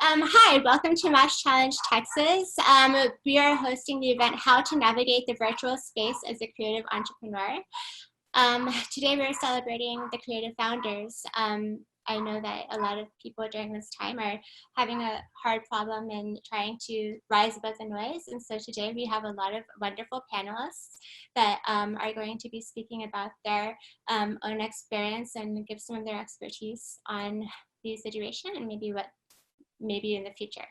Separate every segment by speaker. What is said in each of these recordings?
Speaker 1: Hi, welcome to MASH Challenge Texas. We are hosting the event, How to Navigate the Virtual Space as a Creative Entrepreneur. Today we're celebrating the creative founders. I know that a lot of people during this time are having a hard problem in trying to rise above the noise. And so today we have a lot of wonderful panelists that are going to be speaking about their own experience and give some of their expertise on the situation and maybe in the future.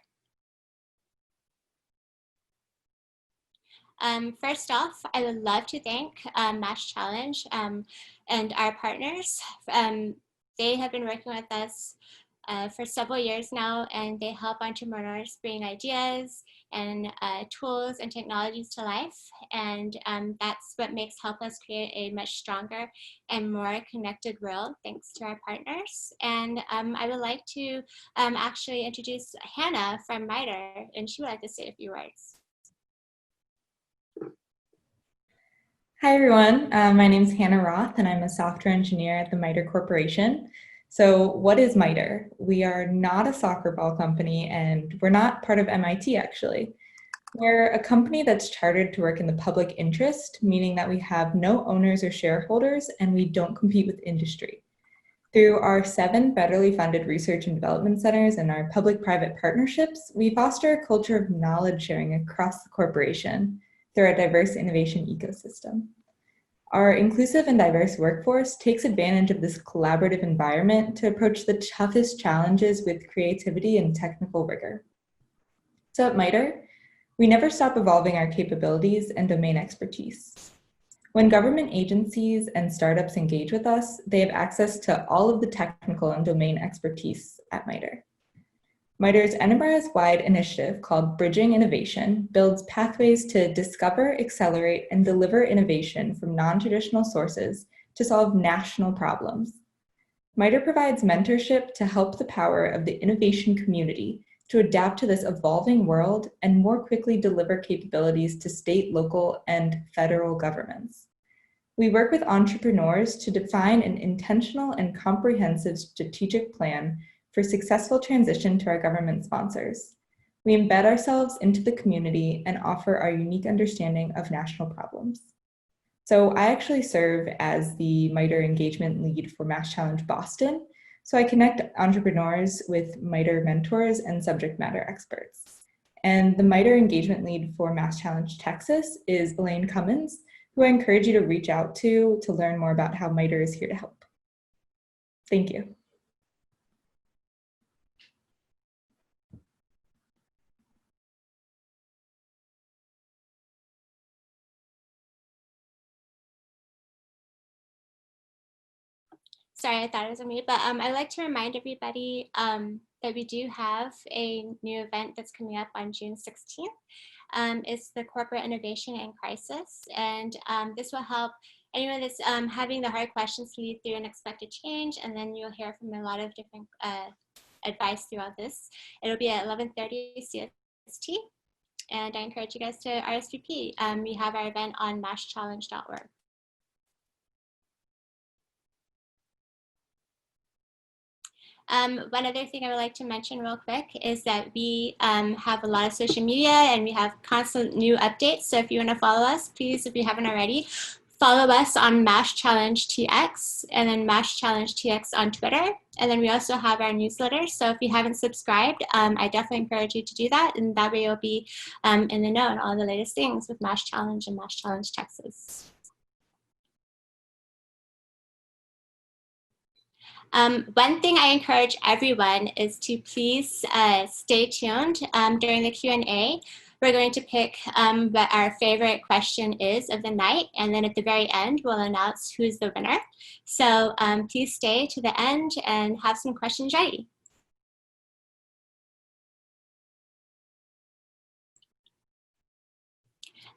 Speaker 1: First off, I would love to thank MASH Challenge and our partners. They have been working with us for several years now, and they help entrepreneurs bring ideas and tools and technologies to life. And that's what help us create a much stronger and more connected world, thanks to our partners. And I would like to actually introduce Hannah from MITRE, and she would like to say a few words.
Speaker 2: Hi, everyone. My name is Hannah Roth, and I'm a software engineer at the MITRE Corporation. So what is MITRE? We are not a soccer ball company, and we're not part of MIT, actually. We're a company that's chartered to work in the public interest, meaning that we have no owners or shareholders, and we don't compete with industry. Through our 7 federally funded research and development centers and our public-private partnerships, we foster a culture of knowledge sharing across the corporation through our diverse innovation ecosystem. Our inclusive and diverse workforce takes advantage of this collaborative environment to approach the toughest challenges with creativity and technical rigor. So at MITRE, we never stop evolving our capabilities and domain expertise. When government agencies and startups engage with us, they have access to all of the technical and domain expertise at MITRE. MITRE's enterprise-wide initiative called Bridging Innovation builds pathways to discover, accelerate, and deliver innovation from non-traditional sources to solve national problems. MITRE provides mentorship to help the power of the innovation community to adapt to this evolving world and more quickly deliver capabilities to state, local, and federal governments. We work with entrepreneurs to define an intentional and comprehensive strategic plan for successful transition to our government sponsors. We embed ourselves into the community and offer our unique understanding of national problems. So I actually serve as the MITRE engagement lead for MASH Challenge Boston. So I connect entrepreneurs with MITRE mentors and subject matter experts. And the MITRE engagement lead for MASH Challenge Texas is Elaine Cummins, who I encourage you to reach out to learn more about how MITRE is here to help. Thank you.
Speaker 1: Sorry, I thought it was on mute, but I'd like to remind everybody that we do have a new event that's coming up on June 16th. It's the Corporate Innovation in Crisis, and this will help anyone that's having the hard questions lead through unexpected change, and then you'll hear from a lot of different advice throughout this. It'll be at 11:30 CST, and I encourage you guys to RSVP. We have our event on mashchallenge.org. One other thing I would like to mention real quick is that we have a lot of social media and we have constant new updates. So if you want to follow us, please, if you haven't already, follow us on MASH Challenge TX and then MASH Challenge TX on Twitter. And then we also have our newsletter. So if you haven't subscribed, I definitely encourage you to do that. And that way you'll be in the know on all the latest things with MASH Challenge and MASH Challenge Texas. One thing I encourage everyone is to please stay tuned during the Q&A. We're going to pick what our favorite question is of the night, and then at the very end, we'll announce who's the winner. So please stay to the end and have some questions ready.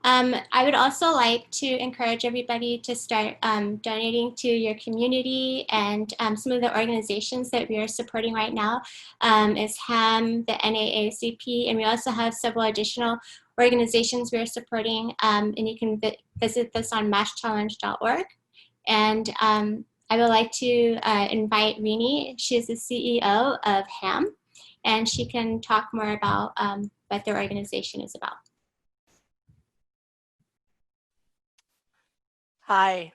Speaker 1: I would also like to encourage everybody to start donating to your community, and some of the organizations that we are supporting right now is HAM, the NAACP, and we also have several additional organizations we're supporting, and you can visit this on mashchallenge.org. And I would like to invite Rini. She is the CEO of HAM. and she can talk more about what their organization is about.
Speaker 3: Hi,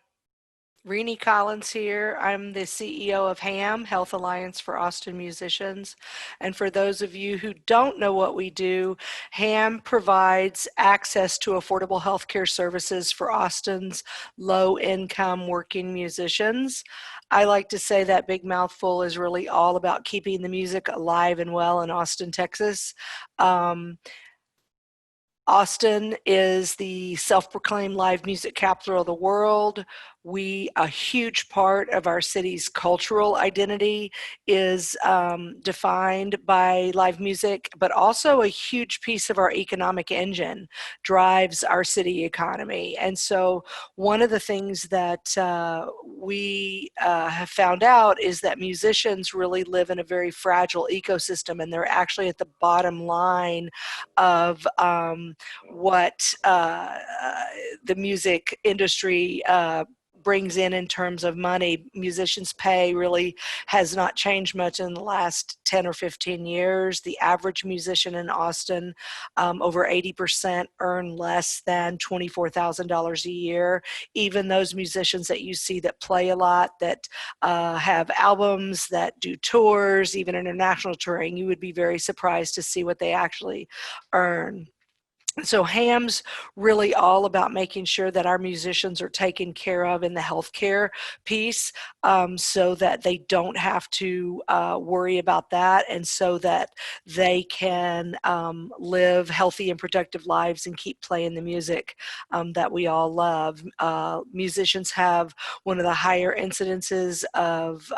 Speaker 3: Renee Collins here. I'm the CEO of HAM, Health Alliance for Austin Musicians. And for those of you who don't know what we do, HAM provides access to affordable healthcare services for Austin's low-income working musicians. I like to say that big mouthful is really all about keeping the music alive and well in Austin, Texas. Austin is the self-proclaimed live music capital of the world. A huge part of our city's cultural identity is defined by live music, but also a huge piece of our economic engine drives our city economy. And so one of the things that we have found out is that musicians really live in a very fragile ecosystem, and they're actually at the bottom line of what the music industry brings in terms of money. Musicians' pay really has not changed much in the last 10 or 15 years. The average musician in Austin, over 80% earn less than $24,000 a year. Even those musicians that you see that play a lot, that have albums, that do tours, even international touring, you would be very surprised to see what they actually earn. So HAM's really all about making sure that our musicians are taken care of in the healthcare piece, so that they don't have to worry about that, and so that they can live healthy and productive lives and keep playing the music that we all love. Musicians have one of the higher incidences of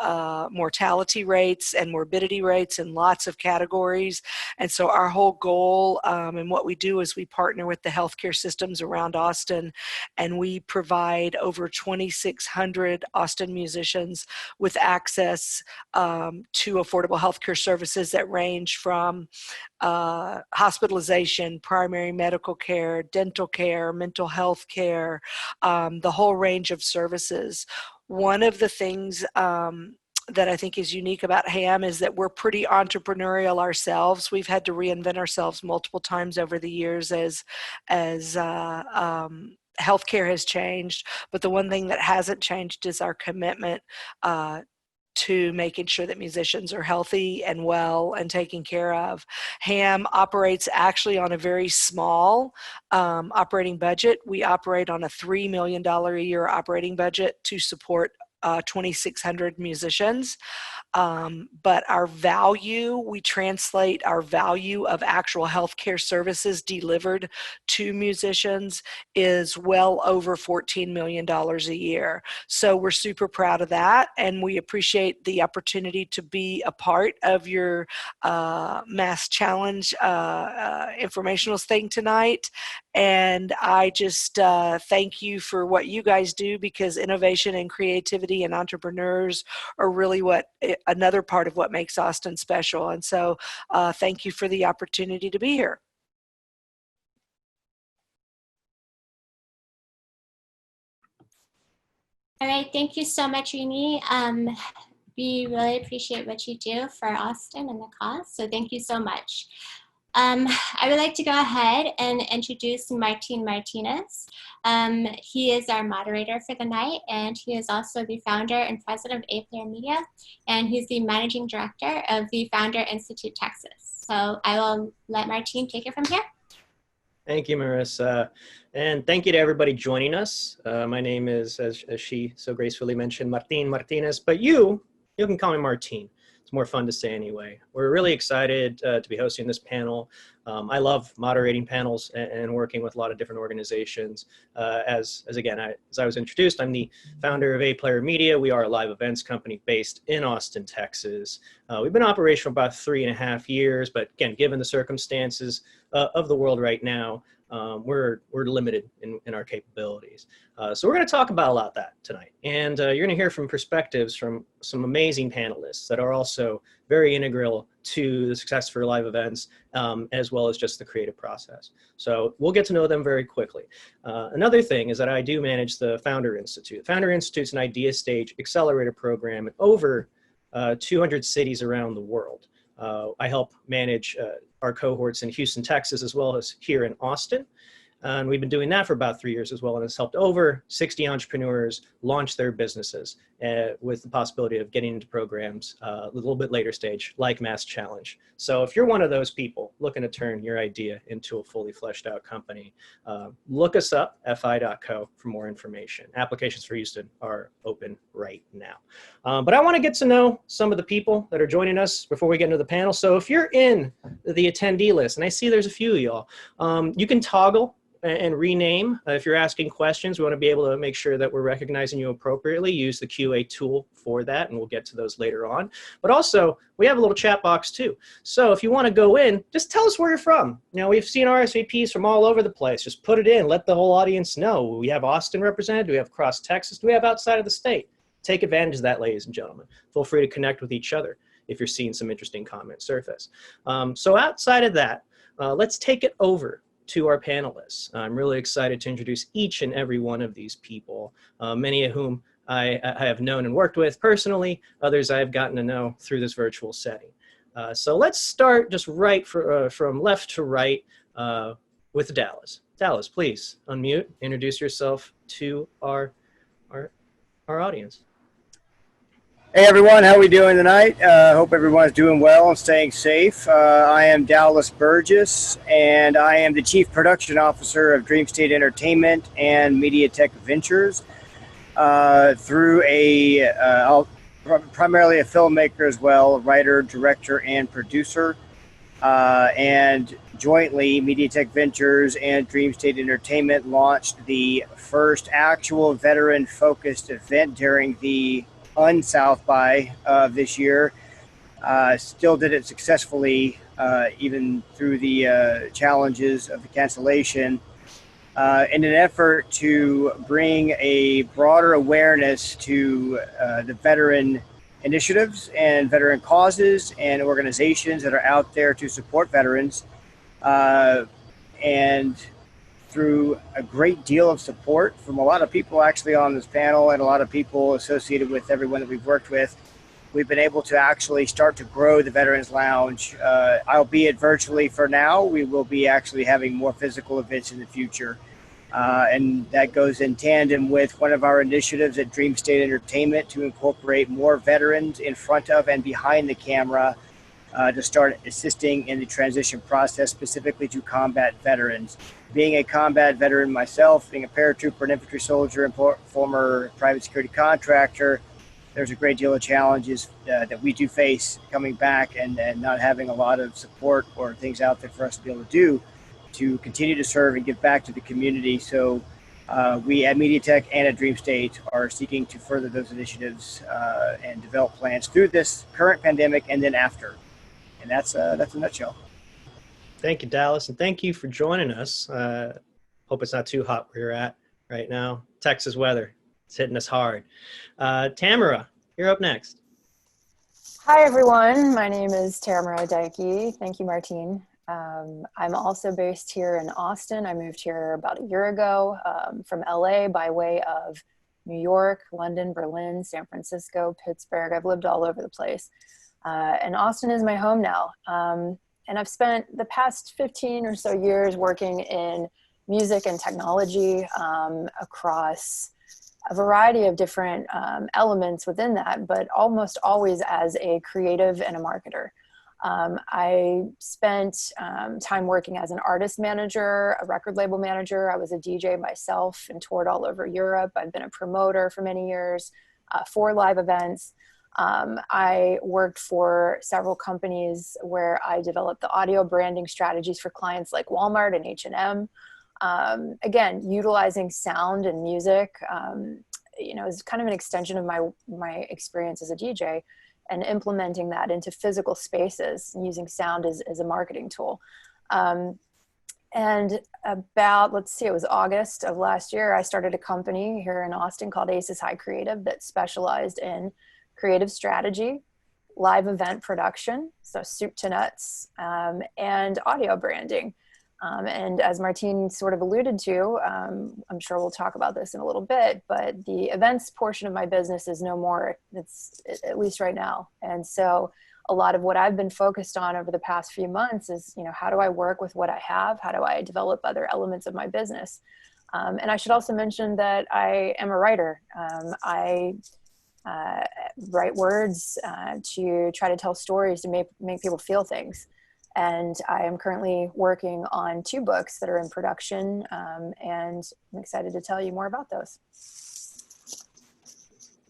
Speaker 3: mortality rates and morbidity rates in lots of categories, and so our whole goal and what we do is we partner with the healthcare systems around Austin, and we provide over 2,600 Austin musicians with access to affordable healthcare services that range from hospitalization, primary medical care, dental care, mental health care, the whole range of services. One of the things that I think is unique about HAM is that we're pretty entrepreneurial ourselves. We've had to reinvent ourselves multiple times over the years as healthcare has changed. But the one thing that hasn't changed is our commitment to making sure that musicians are healthy and well and taken care of. HAM operates actually on a very small operating budget. We operate on a $3 million a year operating budget to support 2,600 musicians. But our value, we translate our value of actual healthcare services delivered to musicians is well over $14 million a year. So we're super proud of that, and we appreciate the opportunity to be a part of your Mass Challenge informationals thing tonight. And I just thank you for what you guys do, because innovation and creativity and entrepreneurs are really another part of what makes Austin special. And so thank you for the opportunity to be here.
Speaker 1: All right, thank you so much, Renee. We really appreciate what you do for Austin and the cause, so thank you so much. I would like to go ahead and introduce Martin Martinez. He is our moderator for the night, and he is also the founder and president of A Player Media, and he's the managing director of the Founder Institute Texas. So I will let Martin take it from here.
Speaker 4: Thank you, Marissa. And thank you to everybody joining us. My name is, as she so gracefully mentioned, Martin Martinez, but you can call me Martin. It's more fun to say anyway. We're really excited to be hosting this panel. I love moderating panels and working with a lot of different organizations. As I was introduced, I'm the founder of A Player Media. We are a live events company based in Austin, Texas. We've been operational about 3.5 years, but again, given the circumstances of the world right now, we're limited in our capabilities. So we're going to talk about a lot of that tonight. And you're going to hear from perspectives from some amazing panelists that are also very integral to the success for live events, as well as just the creative process. So we'll get to know them very quickly. Another thing is that I do manage the Founder Institute. Founder Institute is an idea stage accelerator program in over 200 cities around the world. I help manage our cohorts in Houston, Texas, as well as here in Austin. And we've been doing that for about 3 years as well. And it's helped over 60 entrepreneurs launch their businesses with the possibility of getting into programs a little bit later stage, like Mass Challenge. So if you're one of those people looking to turn your idea into a fully fleshed out company, look us up, fi.co, for more information. Applications for Houston are open right now. But I want to get to know some of the people that are joining us before we get into the panel. So if you're in the attendee list, and I see there's a few of y'all, you can toggle and rename. If you're asking questions, we want to be able to make sure that we're recognizing you appropriately. Use the QA tool for that, and we'll get to those later on. But also, we have a little chat box too. So if you want to go in, just tell us where you're from. You know, we've seen RSVPs from all over the place. Just put it in, let the whole audience know. We have Austin represented, do we have across Texas, do we have outside of the state? Take advantage of that, ladies and gentlemen. Feel free to connect with each other if you're seeing some interesting comments surface. So outside of that, let's take it over to our panelists. I'm really excited to introduce each and every one of these people, many of whom I have known and worked with personally, others I have gotten to know through this virtual setting. So let's start just from left to right with Dallas. Dallas, please unmute, introduce yourself to our audience.
Speaker 5: Hey everyone, how we doing tonight? Hope everyone's doing well and staying safe. I am Dallas Burgess, and I am the Chief Production Officer of Dream State Entertainment and MediaTek Ventures. Primarily a filmmaker as well, writer, director, and producer. And jointly, MediaTek Ventures and Dream State Entertainment launched the first actual veteran-focused event during the South by this year. Still did it successfully, even through the challenges of the cancellation, in an effort to bring a broader awareness to the veteran initiatives and veteran causes and organizations that are out there to support veterans. And through a great deal of support from a lot of people actually on this panel and a lot of people associated with everyone that we've worked with, we've been able to actually start to grow the Veterans Lounge, albeit virtually for now. We will be actually having more physical events in the future. And that goes in tandem with one of our initiatives at Dream State Entertainment to incorporate more veterans in front of and behind the camera to start assisting in the transition process, specifically to combat veterans. Being a combat veteran myself, being a paratrooper and infantry soldier and former private security contractor, there's a great deal of challenges that we do face coming back and not having a lot of support or things out there for us to be able to do to continue to serve and give back to the community. So we at MediaTek and at Dream State are seeking to further those initiatives and develop plans through this current pandemic and then after. And that's a nutshell.
Speaker 4: Thank you, Dallas, and thank you for joining us. Hope it's not too hot where you're at right now. Texas weather, it's hitting us hard. Tamara, you're up next.
Speaker 6: Hi, everyone. My name is Tamara Dykey. Thank you, Martine. I'm also based here in Austin. I moved here about a year ago from LA by way of New York, London, Berlin, San Francisco, Pittsburgh. I've lived all over the place. And Austin is my home now. And I've spent the past 15 or so years working in music and technology across a variety of different elements within that, but almost always as a creative and a marketer. I spent time working as an artist manager, a record label manager. I was a DJ myself and toured all over Europe. I've been a promoter for many years for live events. I worked for several companies where I developed the audio branding strategies for clients like Walmart and H&M. Again, utilizing sound and music, is kind of an extension of my experience as a DJ, and implementing that into physical spaces and using sound as a marketing tool. And about, it was August of last year, I started a company here in Austin called Aces High Creative that specialized in creative strategy, live event production, so soup to nuts, and audio branding. And as Martine sort of alluded to, I'm sure we'll talk about this in a little bit, but the events portion of my business is no more, it's at least right now. And so a lot of what I've been focused on over the past few months is, how do I work with what I have? How do I develop other elements of my business? And I should also mention that I am a writer. I write words to try to tell stories to make people feel things. And I am currently working on 2 books that are in production, and I'm excited to tell you more about those.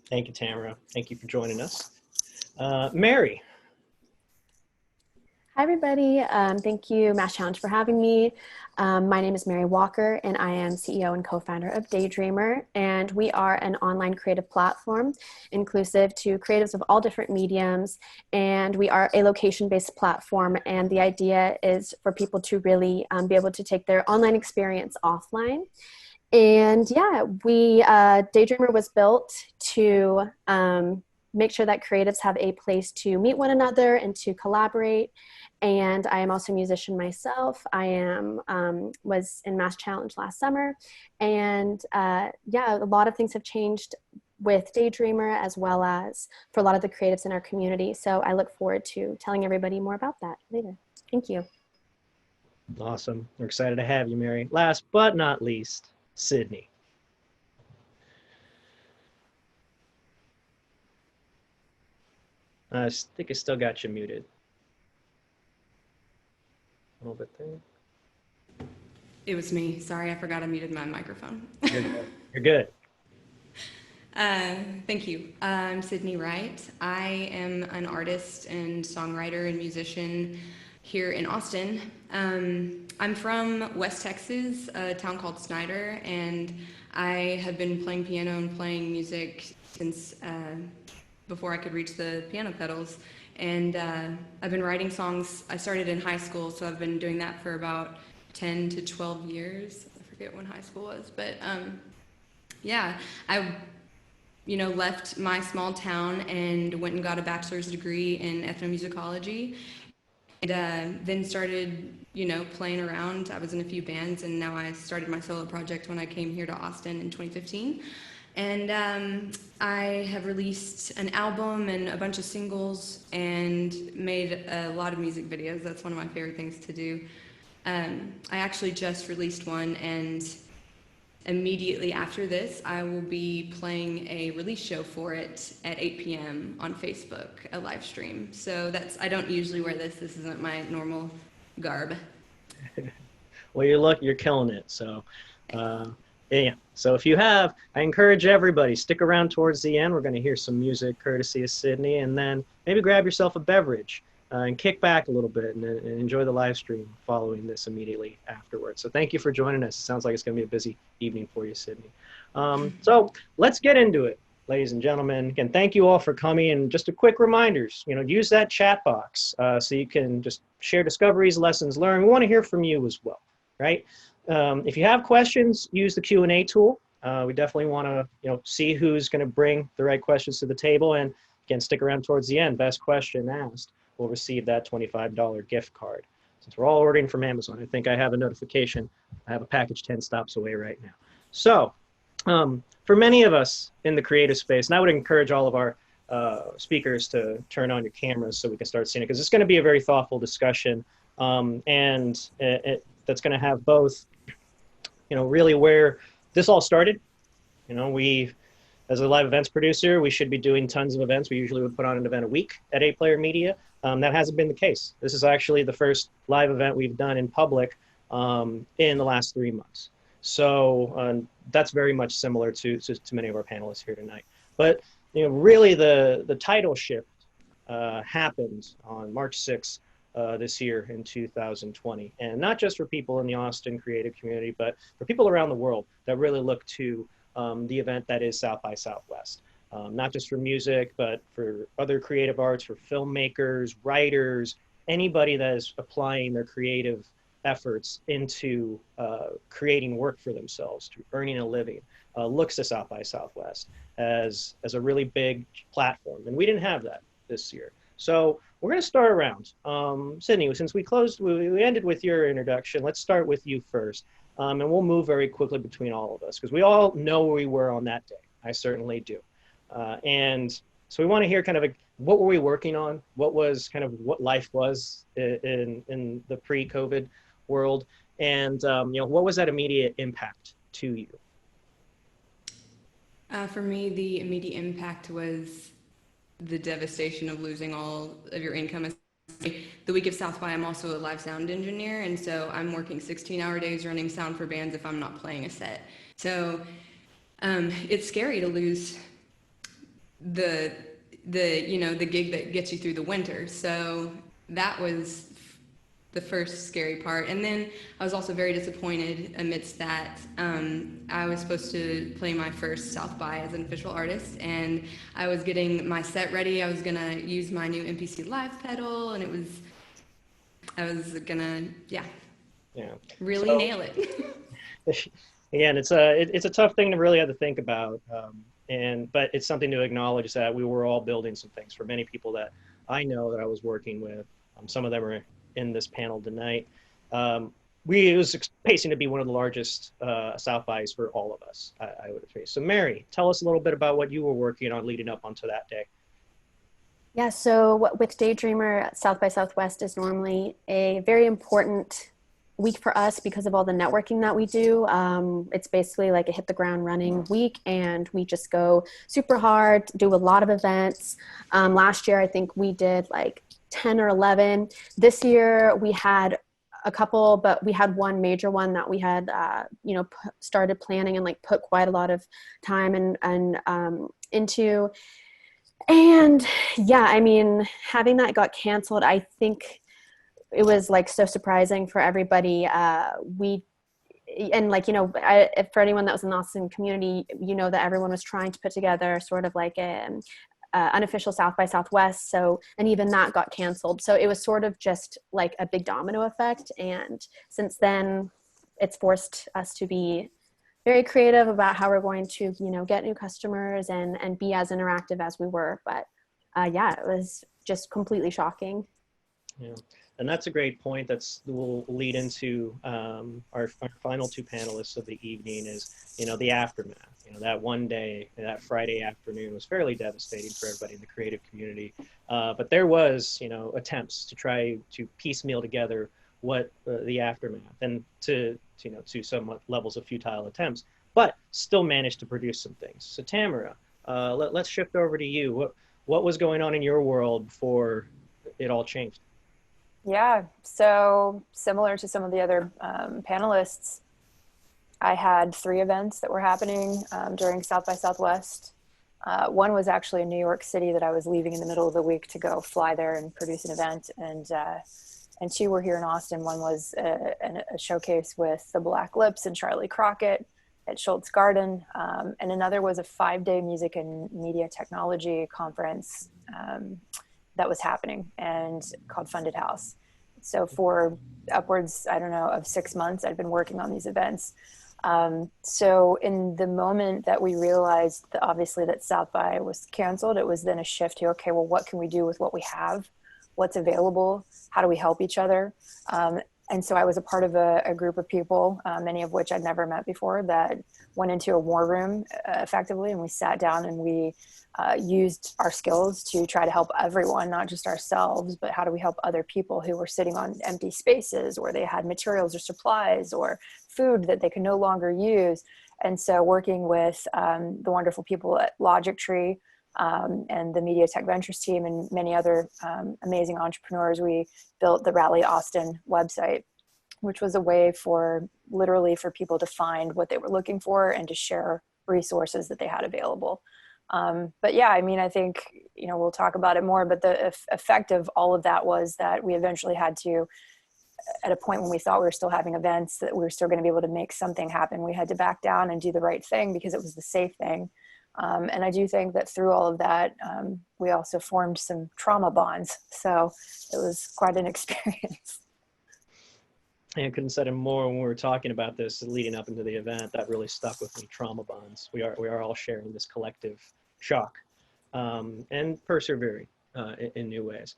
Speaker 4: Thank you, Tamara. Thank you for joining us. Mary.
Speaker 7: Hi, everybody. Thank you, Mass Challenge, for having me. My name is Mary Walker, and I am CEO and co-founder of Daydreamer. And we are an online creative platform inclusive to creatives of all different mediums. And we are a location-based platform. And the idea is for people to really be able to take their online experience offline. And yeah, Daydreamer was built to make sure that creatives have a place to meet one another and to collaborate. And I am also a musician myself. I was in Mass Challenge last summer. And yeah, a lot of things have changed with Daydreamer as well as for a lot of the creatives in our community. So I look forward to telling everybody more about that later. Thank you.
Speaker 4: Awesome. We're excited to have you, Mary. Last but not least, Sydney. I think I still got you muted. A little bit there.
Speaker 8: It was me. Sorry, I forgot I muted my microphone.
Speaker 4: You're good.
Speaker 8: Thank you. I'm Sydney Wright. I am an artist and songwriter and musician here in Austin. I'm from West Texas, a town called Snyder, and I have been playing piano and playing music since before I could reach the piano pedals. And I've been writing songs. I started in high school, so I've been doing that for about 10 to 12 years. I forget when high school was, but yeah, I left my small town and went and got a bachelor's degree in ethnomusicology, and then started, playing around. I was in a few bands, and now I started my solo project when I came here to Austin in 2015. And I have released an album and a bunch of singles and made a lot of music videos. That's one of my favorite things to do. I actually just released one, and immediately after this, I will be playing a release show for it at 8 p.m. on Facebook, a live stream. So I don't usually wear this. This isn't my normal garb.
Speaker 4: Well, you're killing it. So, yeah. So if you have, I encourage everybody, stick around towards the end. We're going to hear some music courtesy of Sydney, and then maybe grab yourself a beverage and kick back a little bit and enjoy the live stream following this immediately afterwards. So thank you for joining us. It sounds like it's going to be a busy evening for you, Sydney. So let's get into it, ladies and gentlemen. Again, thank you all for coming. And just a quick reminders, use that chat box so you can just share discoveries, lessons learned. We want to hear from you as well, right? If you have questions, use the Q&A tool. We definitely want to, see who's going to bring the right questions to the table. And again, stick around towards the end. Best question asked will receive that $25 gift card. Since we're all ordering from Amazon, I think I have a notification. I have a package 10 stops away right now. So for many of us in the creative space, and I would encourage all of our speakers to turn on your cameras so we can start seeing it, because it's going to be a very thoughtful discussion. And that's going to have both, really where this all started. As a live events producer, we should be doing tons of events. We usually would put on an event a week at 8Player Media. That hasn't been the case. This is actually the first live event we've done in public in the last 3 months. So that's very much similar to many of our panelists here tonight. But really the title shift happened on March 6th this year in 2020. And not just for people in the Austin creative community, but for people around the world that really look to the event that is South by Southwest. Not just for music, but for other creative arts, for filmmakers, writers, anybody that is applying their creative efforts into creating work for themselves, to earning a living, looks to South by Southwest as a really big platform. And we didn't have that this year. So we're going to start around. Sydney, since we ended with your introduction, let's start with you first. And we'll move very quickly between all of us, because we all know where we were on that day. I certainly do. And So we want to hear kind of what were we working on? What was kind of what life was in the pre-COVID world? And what was that immediate impact to you?
Speaker 8: For me, the immediate impact was the devastation of losing all of your income. The week of South by, I'm also a live sound engineer, and so I'm working 16-hour days running sound for bands if I'm not playing a set. So it's scary to lose the gig that gets you through the winter. So that was the first scary part. And then I was also very disappointed amidst that. I was supposed to play my first South by as an official artist, and I was getting my set ready. I was gonna use my new MPC Live pedal, and I was gonna, really nail it.
Speaker 4: Again, it's a tough thing to really have to think about, but it's something to acknowledge that we were all building some things. For many people that I know that I was working with, some of them are in this panel tonight. It was pacing to be one of the largest South bys for all of us, I would say. So Mary, tell us a little bit about what you were working on leading up onto that day.
Speaker 7: Yeah, so with Daydreamer, South by Southwest is normally a very important week for us because of all the networking that we do. It's basically like a hit the ground running week, and we just go super hard, do a lot of events. Last year, I think we did like 10 or 11. This year we had a couple, but we had one major one that we had, started planning and like put quite a lot of time and into. And yeah, I mean, having that got canceled, I think it was like so surprising for everybody. For anyone that was in the Austin community, that everyone was trying to put together sort of like an unofficial South by Southwest. So, and even that got canceled. So it was sort of just like a big domino effect. And since then it's forced us to be very creative about how we're going to, get new customers and be as interactive as we were. But it was just completely shocking.
Speaker 4: Yeah. And that's a great point. Will lead into our final two panelists of the evening is, the aftermath. That one day, that Friday afternoon was fairly devastating for everybody in the creative community. But there was, attempts to try to piecemeal together what the aftermath, and to some levels of futile attempts, but still managed to produce some things. So Tamara, let's shift over to you. What was going on in your world before it all changed?
Speaker 6: Yeah, so similar to some of the other panelists, I had 3 events that were happening during South by Southwest. One was actually in New York City that I was leaving in the middle of the week to go fly there and produce an event, and 2 were here in Austin. One was a showcase with the Black Lips and Charlie Crockett at Schultz Garden, and another was a 5-day music and media technology conference that was happening and called Funded House. So for upwards, of 6 months, I'd been working on these events. So in the moment that we realized that obviously that South by was canceled, it was then a shift to, okay, well, what can we do with what we have? What's available? How do we help each other? And so I was a part of a group of people, many of which I'd never met before, that went into a war room effectively, and we sat down and we used our skills to try to help everyone, not just ourselves, but how do we help other people who were sitting on empty spaces, or they had materials or supplies or food that they could no longer use. And so working with the wonderful people at Logic Tree and the Media Tech Ventures team and many other amazing entrepreneurs, we built the Rally Austin website, which was a way for people to find what they were looking for and to share resources that they had available. But yeah, I mean, I think, we'll talk about it more, but the effect of all of that was that we eventually had to, at a point when we thought we were still having events, that we were still going to be able to make something happen, we had to back down and do the right thing because it was the safe thing. And I do think that through all of that, we also formed some trauma bonds. So it was quite an experience.
Speaker 4: I couldn't have said it more when we were talking about this leading up into the event. That really stuck with me. Trauma bonds. We are all sharing this collective shock and persevering in new ways.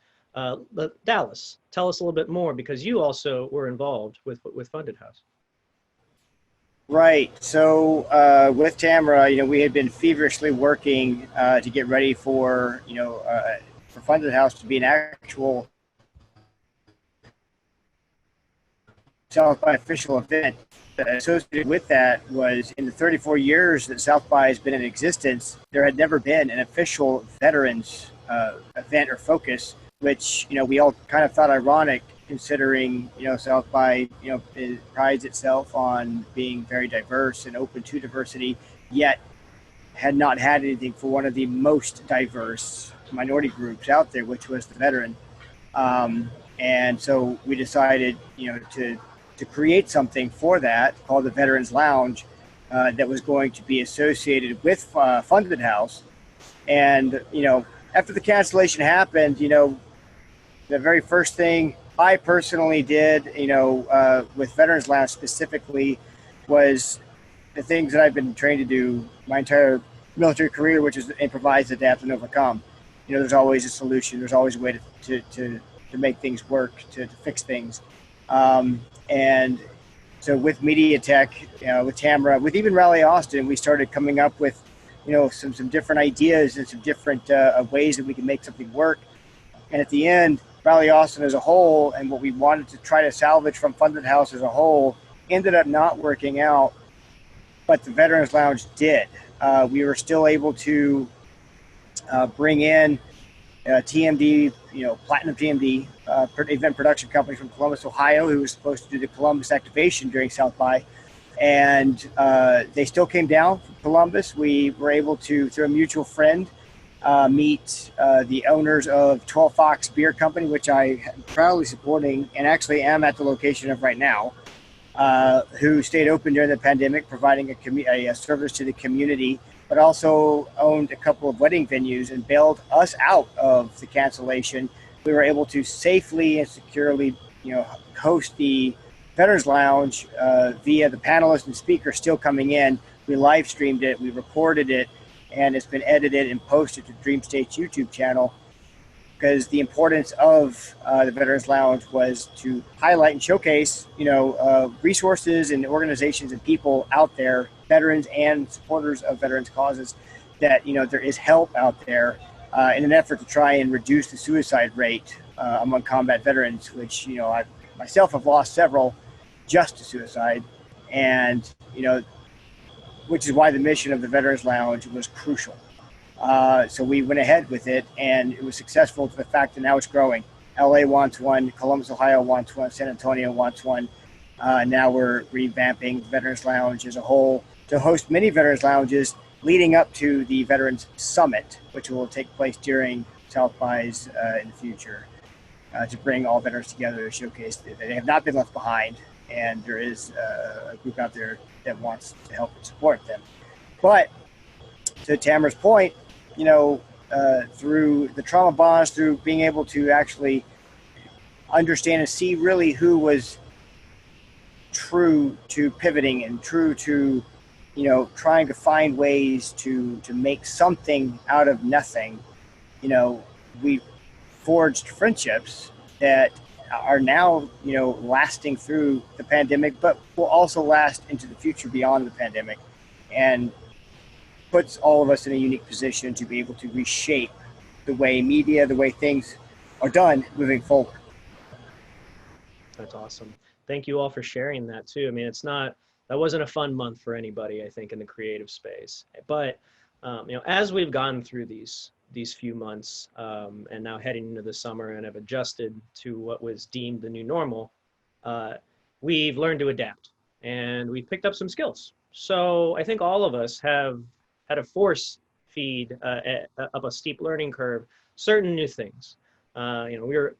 Speaker 4: Dallas, tell us a little bit more, because you also were involved with Funded House.
Speaker 5: Right. So with Tamara, we had been feverishly working to get ready for, for Funded House to be an actual South by official event. Associated with that was in the 34 years that South by has been in existence, there had never been an official veterans event or focus, which we all kind of thought ironic considering South by it prides itself on being very diverse and open to diversity, yet had not had anything for one of the most diverse minority groups out there, which was the veteran. And so we decided, to create something for that called the Veterans Lounge that was going to be associated with Funded House. And, after the cancellation happened, the very first thing I personally did, with Veterans Lounge specifically, was the things that I've been trained to do my entire military career, which is improvise, adapt, and overcome. There's always a solution. There's always a way to make things work, to fix things. And so with Media Tech, with Tamara, with even Rally Austin, we started coming up with, some different ideas and some different ways that we can make something work. And at the end, Rally Austin as a whole, and what we wanted to try to salvage from Funded House as a whole, ended up not working out, but the Veterans Lounge did. We were still able to bring in TMD, Platinum TMD, event production company from Columbus, Ohio, who was supposed to do the Columbus activation during South by. And they still came down from Columbus. We were able to, through a mutual friend, meet the owners of 12 Fox Beer Company, which I am proudly supporting and actually am at the location of right now, who stayed open during the pandemic, providing a service to the community, but also owned a couple of wedding venues and bailed us out of the cancellation. We were able to safely and securely, host the Veterans Lounge via the panelists and speakers still coming in. We live streamed it, we recorded it, and it's been edited and posted to Dream State's YouTube channel, because the importance of the Veterans Lounge was to highlight and showcase, resources and organizations and people out there, veterans and supporters of veterans causes, that, there is help out there in an effort to try and reduce the suicide rate among combat veterans, which, I myself have lost several just to suicide. And, which is why the mission of the Veterans Lounge was crucial. So we went ahead with it, and it was successful to the fact that now it's growing. LA wants one, Columbus, Ohio wants one, San Antonio wants one. Now we're revamping the Veterans Lounge as a whole to host many Veterans Lounges leading up to the Veterans Summit, which will take place during South by's in the future, to bring all veterans together to showcase that they have not been left behind, and there is a group out there that wants to help and support them. But to Tamara's point, through the trauma bonds, through being able to actually understand and see really who was true to pivoting and true to, trying to find ways to make something out of nothing, we forged friendships that are now, lasting through the pandemic, but will also last into the future beyond the pandemic, and puts all of us in a unique position to be able to reshape the way media, the way things are done moving forward.
Speaker 4: That's awesome. Thank you all for sharing that too. I mean, that wasn't a fun month for anybody, I think, in the creative space. But, as we've gone through these few months and now heading into the summer and have adjusted to what was deemed the new normal, we've learned to adapt and we've picked up some skills. So I think all of us have had to force feed up a steep learning curve certain new things. We were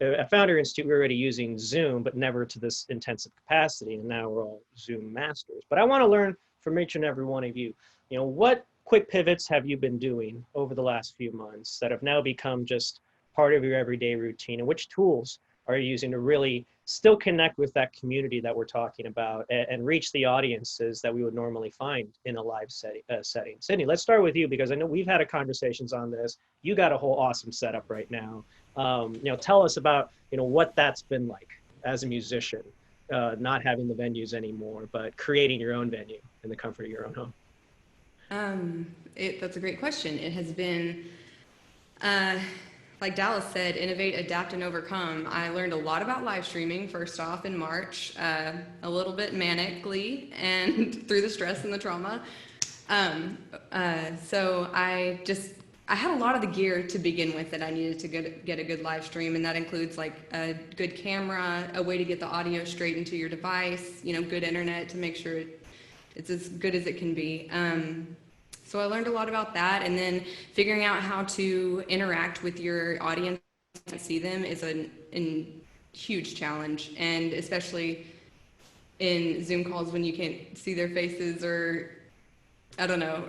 Speaker 4: at Founder Institute, we were already using Zoom, but never to this intensive capacity, and now we're all Zoom masters. But I want to learn from each and every one of you, what quick pivots have you been doing over the last few months that have now become just part of your everyday routine, and which tools are you using to really still connect with that community that we're talking about and reach the audiences that we would normally find in a live setting? Sydney, let's start with you, because I know we've had conversations on this. You got a whole awesome setup right now. Tell us about, what that's been like as a musician not having the venues anymore, but creating your own venue in the comfort of your own home?
Speaker 8: That's a great question. It has been, like Dallas said, innovate, adapt, and overcome. I learned a lot about live streaming first off in March, a little bit manically and through the stress and the trauma. So I had a lot of the gear to begin with that I needed to get a good live stream, and that includes like a good camera, a way to get the audio straight into your device, good internet to make sure it's as good as it can be. So I learned a lot about that, and then figuring out how to interact with your audience and see them is a huge challenge, and especially in Zoom calls when you can't see their faces, or I don't know,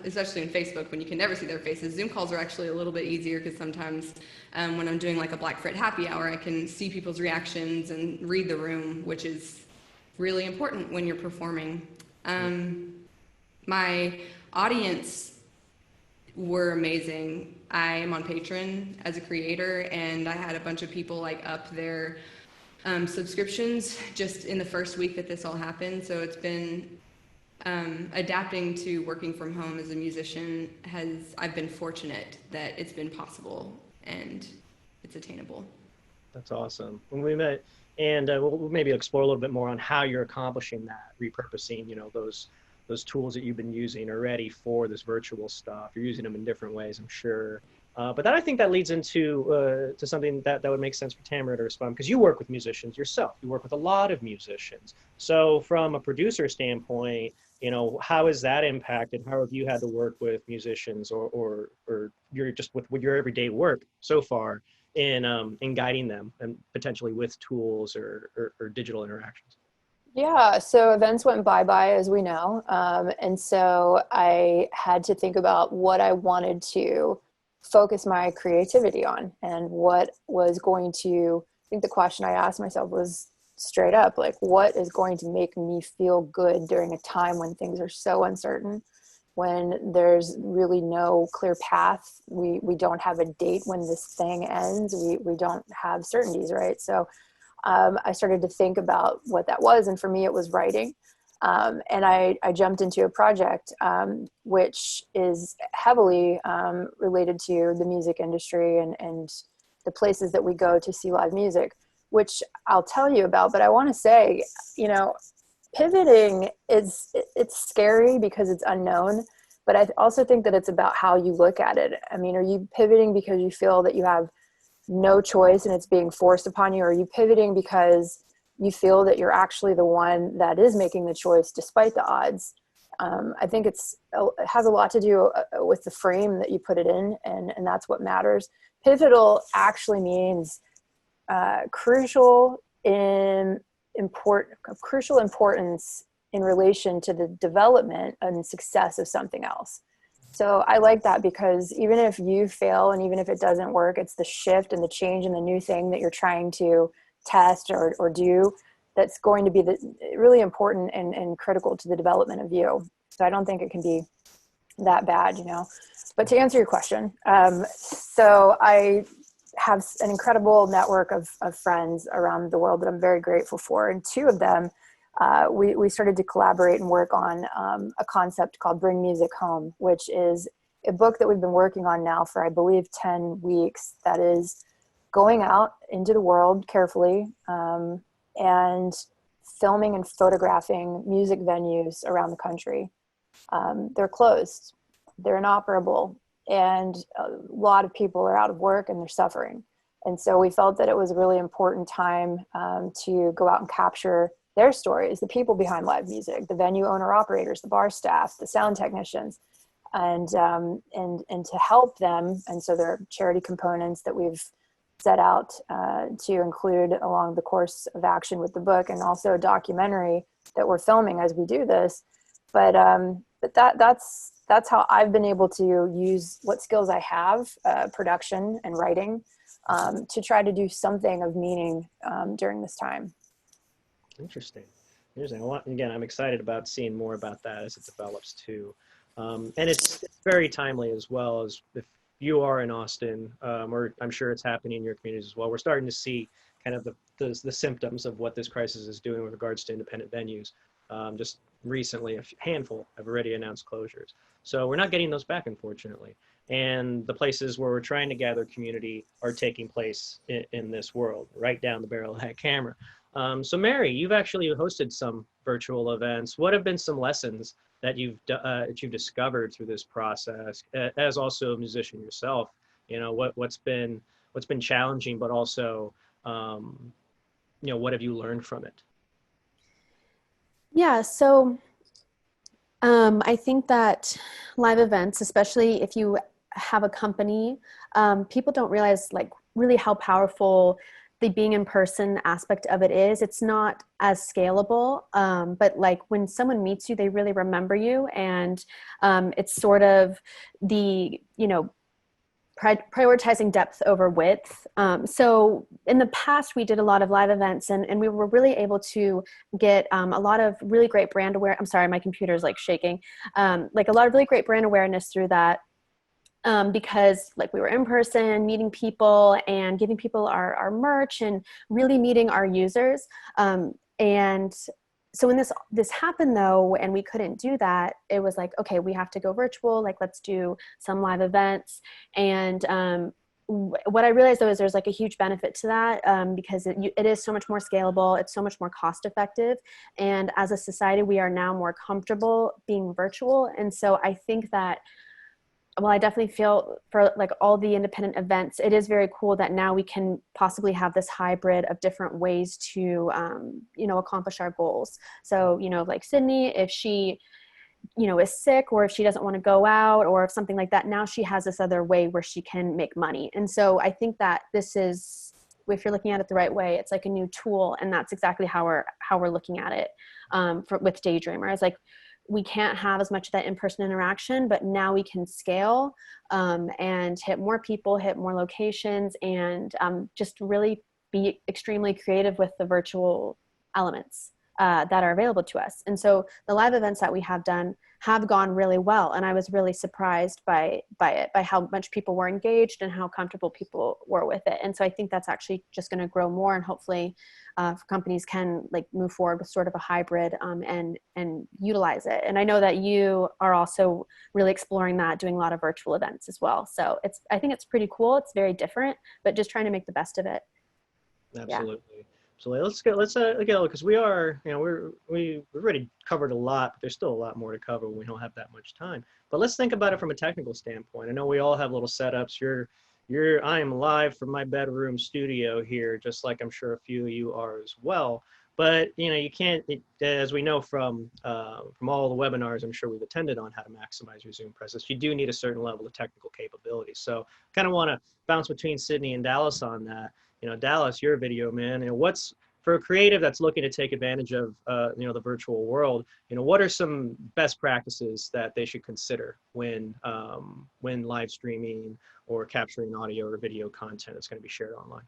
Speaker 8: especially in Facebook when you can never see their faces. Zoom calls are actually a little bit easier because sometimes when I'm doing like a Black Frit happy hour, I can see people's reactions and read the room, which is really important when you're performing. My audience were amazing. I am on Patreon as a creator, and I had a bunch of people like up their subscriptions just in the first week that this all happened. So it's been adapting to working from home as a musician. I've been fortunate that it's been possible and it's attainable.
Speaker 4: That's awesome. When we met, and we'll maybe explore a little bit more on how you're accomplishing that, repurposing, those tools that you've been using already for this virtual stuff. You're using them in different ways, I'm sure. But then I think that leads into to something that would make sense for Tamara to respond, because you work with musicians yourself. You work with a lot of musicians. So from a producer standpoint, how has that impacted? How have you had to work with musicians, or you're just with your everyday work so far in guiding them and potentially with tools or digital interactions?
Speaker 6: Yeah, so events went bye-bye, as we know. And so I had to think about what I wanted to focus my creativity on, and what was going to, I think the question I asked myself was straight up, like, what is going to make me feel good during a time when things are so uncertain, when there's really no clear path. We don't have a date when this thing ends. We don't have certainties, right? So I started to think about what that was. And for me, it was writing. And I jumped into a project which is heavily related to the music industry and the places that we go to see live music, which I'll tell you about. But I want to say, pivoting it's scary because it's unknown. But I also think that it's about how you look at it. I mean, are you pivoting because you feel that you have no choice and it's being forced upon you? Or are you pivoting because you feel that you're actually the one that is making the choice despite the odds? I think it has a lot to do with the frame that you put it in, and that's what matters. Pivotal actually means crucial importance in relation to the development and success of something else. So I like that, because even if you fail and even if it doesn't work, it's the shift and the change and the new thing that you're trying to test or do that's going to be really important and critical to the development of you. So I don't think it can be that bad, But to answer your question, so I have an incredible network of friends around the world that I'm very grateful for. And two of them, we started to collaborate and work on a concept called Bring Music Home, which is a book that we've been working on now for, I believe, 10 weeks, that is going out into the world carefully and filming and photographing music venues around the country. They're closed, they're inoperable, and a lot of people are out of work and they're suffering. And so we felt that it was a really important time to go out and capture their stories, the people behind live music, the venue owner operators, the bar staff, the sound technicians, and to help them. And so there are charity components that we've set out to include along the course of action with the book, and also a documentary that we're filming as we do this. But that's how I've been able to use what skills I have, production and writing, to try to do something of meaning during this time.
Speaker 4: Interesting. Again, I'm excited about seeing more about that as it develops too. And it's very timely as well, as if you are in Austin, or I'm sure it's happening in your communities as well, we're starting to see kind of the symptoms of what this crisis is doing with regards to independent venues. Just recently, a handful have already announced closures. So we're not getting those back, unfortunately. And the places where we're trying to gather community are taking place in this world, right down the barrel of that camera. So Mary, you've actually hosted some virtual events. What have been some lessons that you've discovered through this process, as also a musician yourself? You know, what's been challenging, but also, you know, what have you learned from it?
Speaker 7: Yeah, so I think that live events, especially if you have a company, people don't realize like really how powerful the being in person aspect of it is. It's not as scalable, but like when someone meets you, they really remember you, and it's sort of the, you know, prioritizing depth over width. So in the past, we did a lot of live events, and we were really able to get a lot of really great brand awareness. I'm sorry, my computer's like shaking. Like a lot of really great brand awareness through that. Because like we were in person, meeting people and giving people our merch and really meeting our users. And so when this happened though, and we couldn't do that, it was like, okay, we have to go virtual. Like, let's do some live events. And what I realized though is there's like a huge benefit to that, because it is so much more scalable. It's so much more cost effective. And as a society, we are now more comfortable being virtual. And so I think that, well, I definitely feel for like all the independent events, it is very cool that now we can possibly have this hybrid of different ways to, you know, accomplish our goals. So, you know, like Sydney, if she, you know, is sick, or if she doesn't want to go out, or if something like that, now she has this other way where she can make money. And so I think that this is, if you're looking at it the right way, it's like a new tool. And that's exactly how we're looking at it with Daydreamer. It's like, we can't have as much of that in-person interaction, but now we can scale and hit more people, hit more locations, and just really be extremely creative with the virtual elements that are available to us. And so the live events that we have done have gone really well. And I was really surprised by how much people were engaged and how comfortable people were with it. And so I think that's actually just going to grow more, and hopefully companies can like move forward with sort of a hybrid and utilize it. And I know that you are also really exploring that, doing a lot of virtual events as well. So I think it's pretty cool. It's very different, but just trying to make the best of it.
Speaker 4: Absolutely. Yeah. So let's go, because we are, you know, we've already covered a lot, but there's still a lot more to cover when we don't have that much time. But let's think about it from a technical standpoint. I know we all have little setups. I am live from my bedroom studio here, just like I'm sure a few of you are as well. But you know, you can't, as we know from all the webinars I'm sure we've attended on how to maximize your Zoom presence, you do need a certain level of technical capability. So kind of want to bounce between Sydney and Dallas on that. You know, Dallas, you're a video man. You know, what's for a creative that's looking to take advantage of, you know, the virtual world, you know, what are some best practices that they should consider when live streaming or capturing audio or video content that's going to be shared online?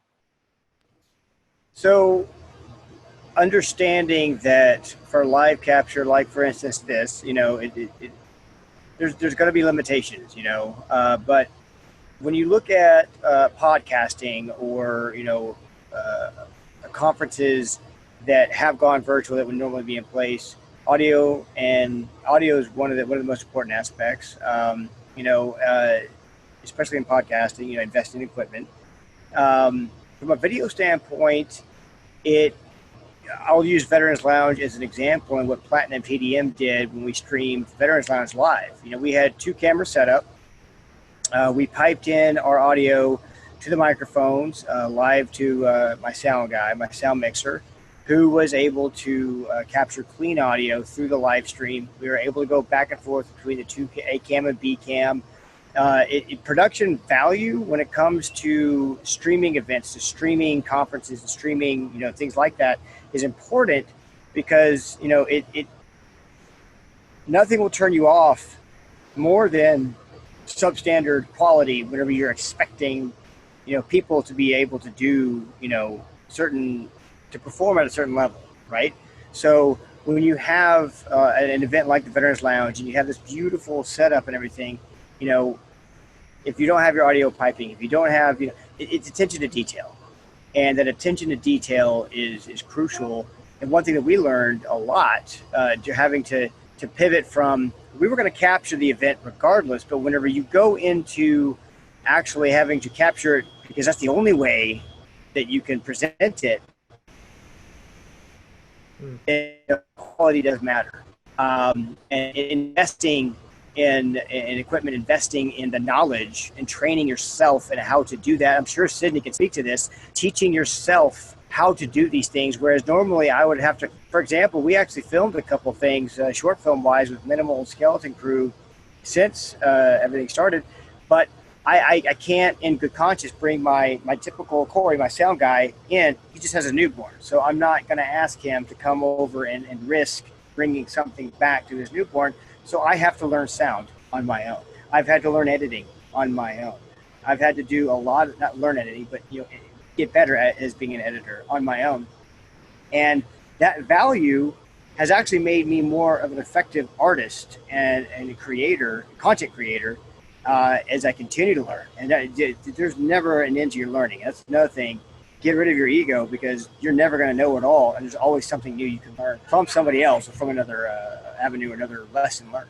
Speaker 5: So understanding that for live capture, like for instance this, you know, there's going to be limitations, you know, but when you look at podcasting or, you know, conferences that have gone virtual that would normally be in place, audio is one of the most important aspects. You know, especially in podcasting, you know, investing in equipment. From a video standpoint, I'll use Veterans Lounge as an example and what Platinum PDM did when we streamed Veterans Lounge live. You know, we had 2 cameras set up. We piped in our audio to the microphones, live to my sound mixer, who was able to capture clean audio through the live stream. We were able to go back and forth between the 2 A cam and B cam. Production value when it comes to streaming events, to streaming conferences, and streaming, you know, things like that is important because, you know, nothing will turn you off more than substandard quality whenever you're expecting, you know, people to be able to do, you know, to perform at a certain level, right? So when you have an event like the Veterans Lounge and you have this beautiful setup and everything, you know, if you don't have your audio piping, if you don't have, it's attention to detail. And that attention to detail is crucial. And one thing that we learned a lot, having to pivot from, we were going to capture the event regardless, but whenever you go into actually having to capture it, because that's the only way that you can present it, quality does matter. And investing in equipment, investing in the knowledge and training yourself and how to do that. I'm sure Sydney can speak to this, teaching yourself how to do these things. Whereas normally I would have to, for example, we actually filmed a couple things short film wise with minimal skeleton crew since everything started. But I can't in good conscience bring my typical Corey, my sound guy, in. He just has a newborn. So I'm not going to ask him to come over and risk bringing something back to his newborn. So I have to learn sound on my own. I've had to learn editing on my own. I've had to do a lot of, not learn editing, but get better at as being an editor on my own. And that value has actually made me more of an effective artist and a creator, content creator, as I continue to learn. And there's never an end to your learning. That's another thing. Get rid of your ego, because you're never going to know it all. And there's always something new you can learn from somebody else or from another avenue, another lesson learned.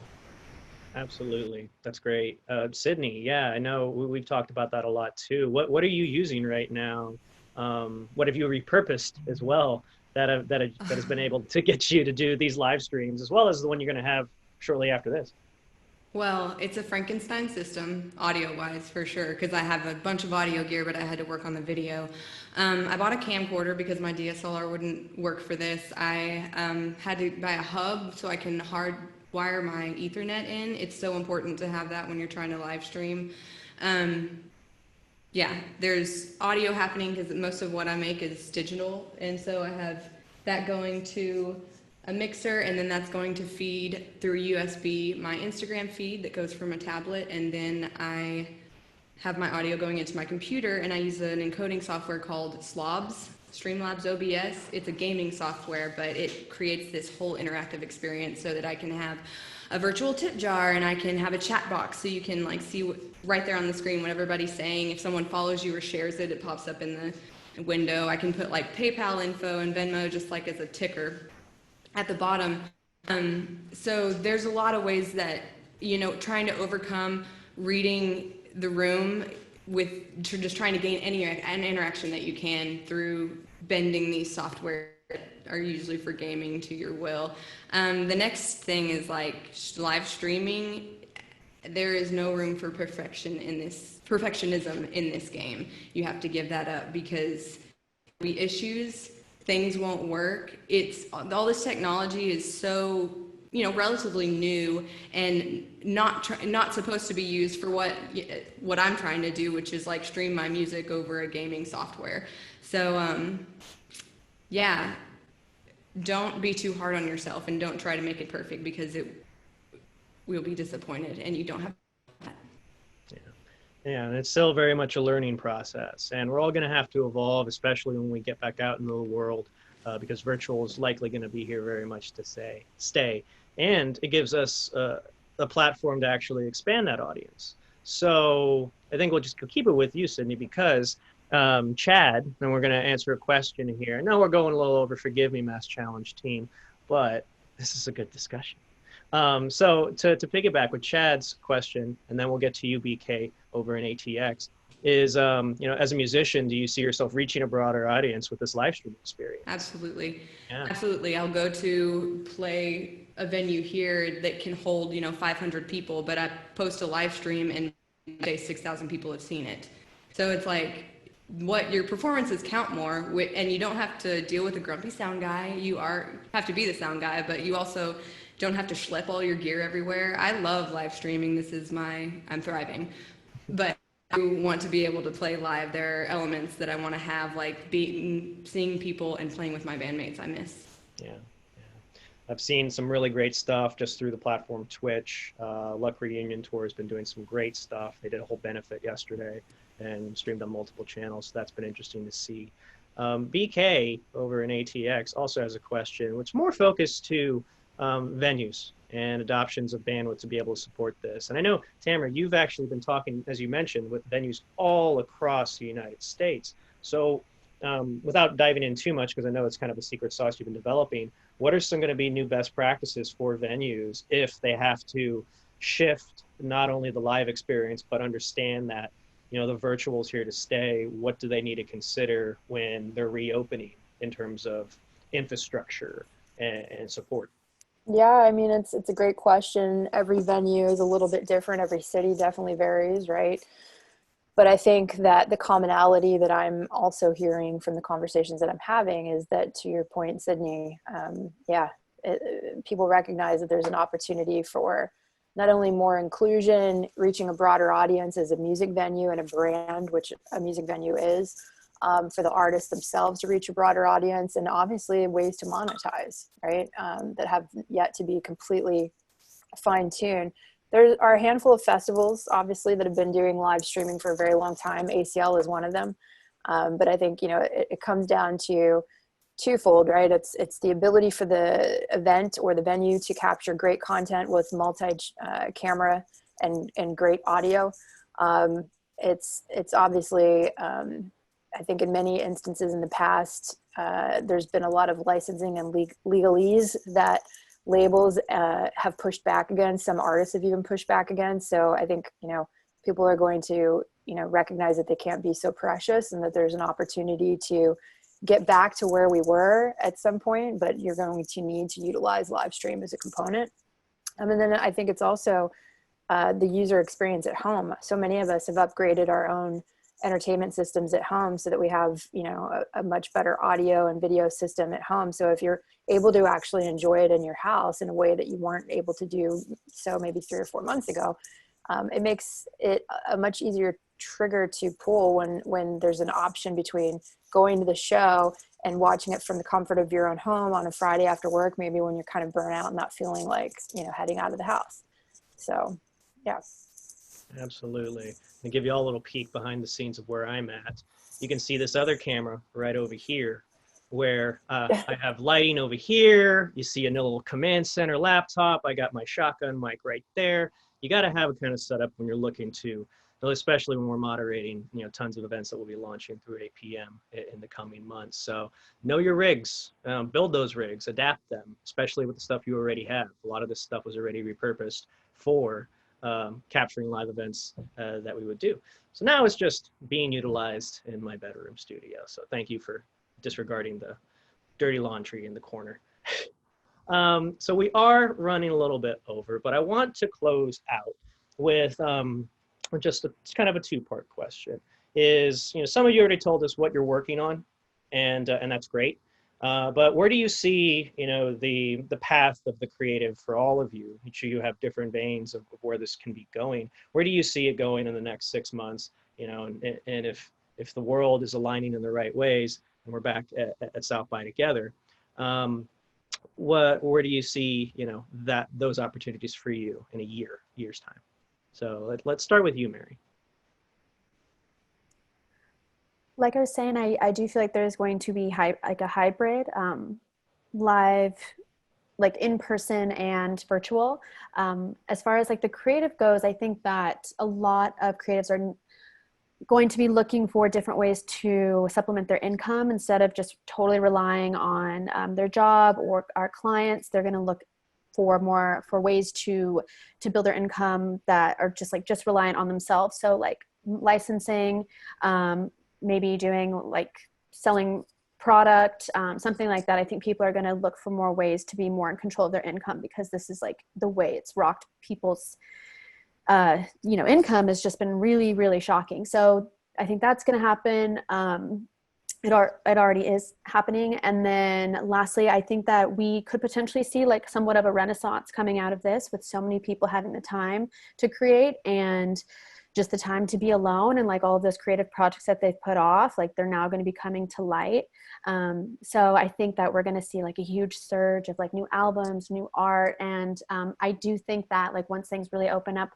Speaker 4: Absolutely. That's great. Sydney, yeah, I know we've talked about that a lot too. What are you using right now? What have you repurposed as well that has been able to get you to do these live streams, as well as the one you're going to have shortly after this?
Speaker 8: Well, it's a Frankenstein system, audio-wise, for sure, because I have a bunch of audio gear, but I had to work on the video. I bought a camcorder because my DSLR wouldn't work for this. I had to buy a hub so I can hardwire my Ethernet in. It's so important to have that when you're trying to live stream. Yeah, there's audio happening because most of what I make is digital, and so I have that going to a mixer, and then that's going to feed through USB my Instagram feed that goes from a tablet, and then I have my audio going into my computer, and I use an encoding software called Slobs, Streamlabs OBS. It's a gaming software, but it creates this whole interactive experience so that I can have a virtual tip jar, and I can have a chat box so you can like see right there on the screen what everybody's saying. If someone follows you or shares it, it pops up in the window. I can put like PayPal info and Venmo just like as a ticker at the bottom. So there's a lot of ways that, trying to overcome reading the room with just trying to gain an interaction that you can through bending these software that are usually for gaming to your will. The next thing is like live streaming. There is no room for perfectionism in this game. You have to give that up because the issues, things won't work. It's all this technology is so relatively new and not supposed to be used for what I'm trying to do, which is like stream my music over a gaming software. So yeah, don't be too hard on yourself and don't try to make it perfect, because it will be disappointed and you don't have that.
Speaker 4: Yeah, and it's still very much a learning process, and we're all going to have to evolve, especially when we get back out into the world, because virtual is likely going to be here very much to stay, and it gives us a platform to actually expand that audience. So I think we'll just keep it with you, Sydney, because Chad, and we're going to answer a question here. I know we're going a little over, forgive me, Mass Challenge team, but this is a good discussion. So to piggyback with Chad's question, and then we'll get to you, BK, over in ATX, is, as a musician, do you see yourself reaching a broader audience with this live stream experience?
Speaker 8: Absolutely.
Speaker 4: Yeah.
Speaker 8: Absolutely. I'll go to play a venue here that can hold, 500 people, but I post a live stream and say 6,000 people have seen it. So it's like, what your performances count more, and you don't have to deal with a grumpy sound guy. You have to be the sound guy, but you also don't have to schlep all your gear everywhere. I love live streaming. I'm thriving. But I want to be able to play live. There are elements that I want to have, like seeing people and playing with my bandmates I miss.
Speaker 4: Yeah. I've seen some really great stuff just through the platform Twitch. Luck Reunion Tour has been doing some great stuff. They did a whole benefit yesterday and streamed on multiple channels. So that's been interesting to see. BK over in ATX also has a question, which is more focused to venues and adoptions of bandwidth to be able to support this. And I know, Tamara, you've actually been talking, as you mentioned, with venues all across the United States. So without diving in too much, because I know it's kind of a secret sauce you've been developing, what are some going to be new best practices for venues if they have to shift not only the live experience, but understand that, you know, the virtual is here to stay? What do they need to consider when they're reopening in terms of infrastructure and support?
Speaker 6: Yeah, I mean, it's a great question. Every venue is a little bit different. Every city definitely varies, right? But I think that the commonality that I'm also hearing from the conversations that I'm having is that, to your point, Sydney, people recognize that there's an opportunity for not only more inclusion, reaching a broader audience as a music venue and a brand, which a music venue is, for the artists themselves to reach a broader audience, and obviously ways to monetize, right? That have yet to be completely fine-tuned. There are a handful of festivals, obviously, that have been doing live streaming for a very long time. ACL is one of them. But I think, you know, it comes down to twofold, right? It's the ability for the event or the venue to capture great content with multi-camera and great audio. It's obviously, I think in many instances in the past, there's been a lot of licensing and legalese that labels have pushed back against. Some artists have even pushed back against. So I think, you know, people are going to, you know, recognize that they can't be so precious and that there's an opportunity to get back to where we were at some point, but you're going to need to utilize live stream as a component. And then I think it's also the user experience at home. So many of us have upgraded our own entertainment systems at home so that we have, you know, a much better audio and video system at home. So if you're able to actually enjoy it in your house in a way that you weren't able to do so maybe 3 or 4 months ago, it makes it a much easier trigger to pull when there's an option between going to the show and watching it from the comfort of your own home on a Friday after work, maybe when you're kind of burnt out and not feeling like, you know, heading out of the house. So, yeah.
Speaker 4: Absolutely. To give you all a little peek behind the scenes of where I'm at, you can see this other camera right over here where I have lighting over here. You see a little command center laptop. I got my shotgun mic right there. You got to have a kind of setup when you're looking to, especially when we're moderating, you know, tons of events that we'll be launching through APM in the coming months. So know your rigs, build those rigs, adapt them, especially with the stuff you already have. A lot of this stuff was already repurposed for capturing live events that we would do. So now it's just being utilized in my bedroom studio. So thank you for disregarding the dirty laundry in the corner. So we are running a little bit over, but I want to close out with just kind of a two-part question. Is, you know, some of you already told us what you're working on, and that's great. But where do you see, you know, the path of the creative for all of you? Each of you have different veins of where this can be going. Where do you see it going in the next 6 months? You know, and if the world is aligning in the right ways, and we're back at South by together, where do you see, you know, those opportunities for you in a year's time? So let's start with you, Mary.
Speaker 7: Like I was saying, I do feel like there's going to be like a hybrid live, like in person and virtual. As far as like the creative goes, I think that a lot of creatives are going to be looking for different ways to supplement their income instead of just totally relying on their job or our clients. They're going to look for ways to build their income that are just reliant on themselves. So like licensing, maybe doing like selling product, something like that. I think people are going to look for more ways to be more in control of their income, because this is like the way it's rocked people's you know, income has just been really, really shocking. So I think that's going to happen. It already is happening. And then lastly, I think that we could potentially see like somewhat of a renaissance coming out of this, with so many people having the time to create and just the time to be alone, and like all of those creative projects that they've put off, like they're now going to be coming to light. So I think that we're going to see like a huge surge of like new albums, new art. And I do think that like once things really open up,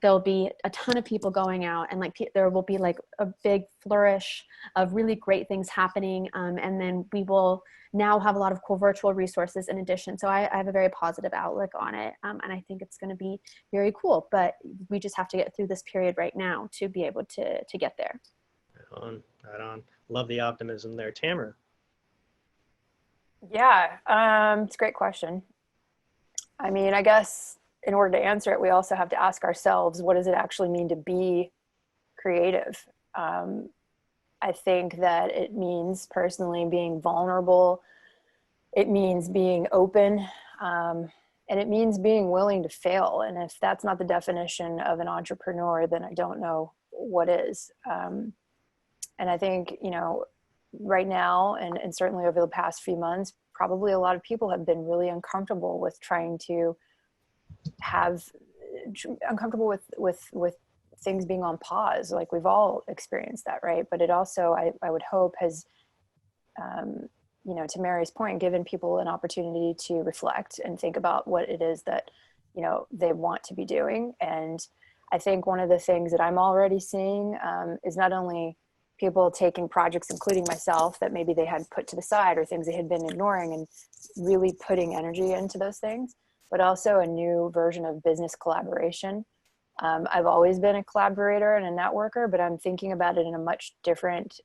Speaker 7: there'll be a ton of people going out, and like there will be like a big flourish of really great things happening. And then we will now have a lot of cool virtual resources in addition. So I have a very positive outlook on it. And I think it's going to be very cool, but we just have to get through this period right now to be able to get there.
Speaker 4: Right on. Love the optimism there. Tamara.
Speaker 6: Yeah, it's a great question. I mean, I guess in order to answer it, we also have to ask ourselves, what does it actually mean to be creative? I think that it means personally being vulnerable. It means being open. And it means being willing to fail. And if that's not the definition of an entrepreneur, then I don't know what is. And I think, you know, right now, and certainly over the past few months, probably a lot of people have been really uncomfortable with trying to uncomfortable with things being on pause. Like we've all experienced that, right? But it also, I would hope, has, you know, to Mary's point, given people an opportunity to reflect and think about what it is that, you know, they want to be doing. And I think one of the things that I'm already seeing is not only people taking projects, including myself, that maybe they had put to the side or things they had been ignoring, and really putting energy into those things, but also a new version of business collaboration. I've always been a collaborator and a networker, but I'm thinking about it in a much different,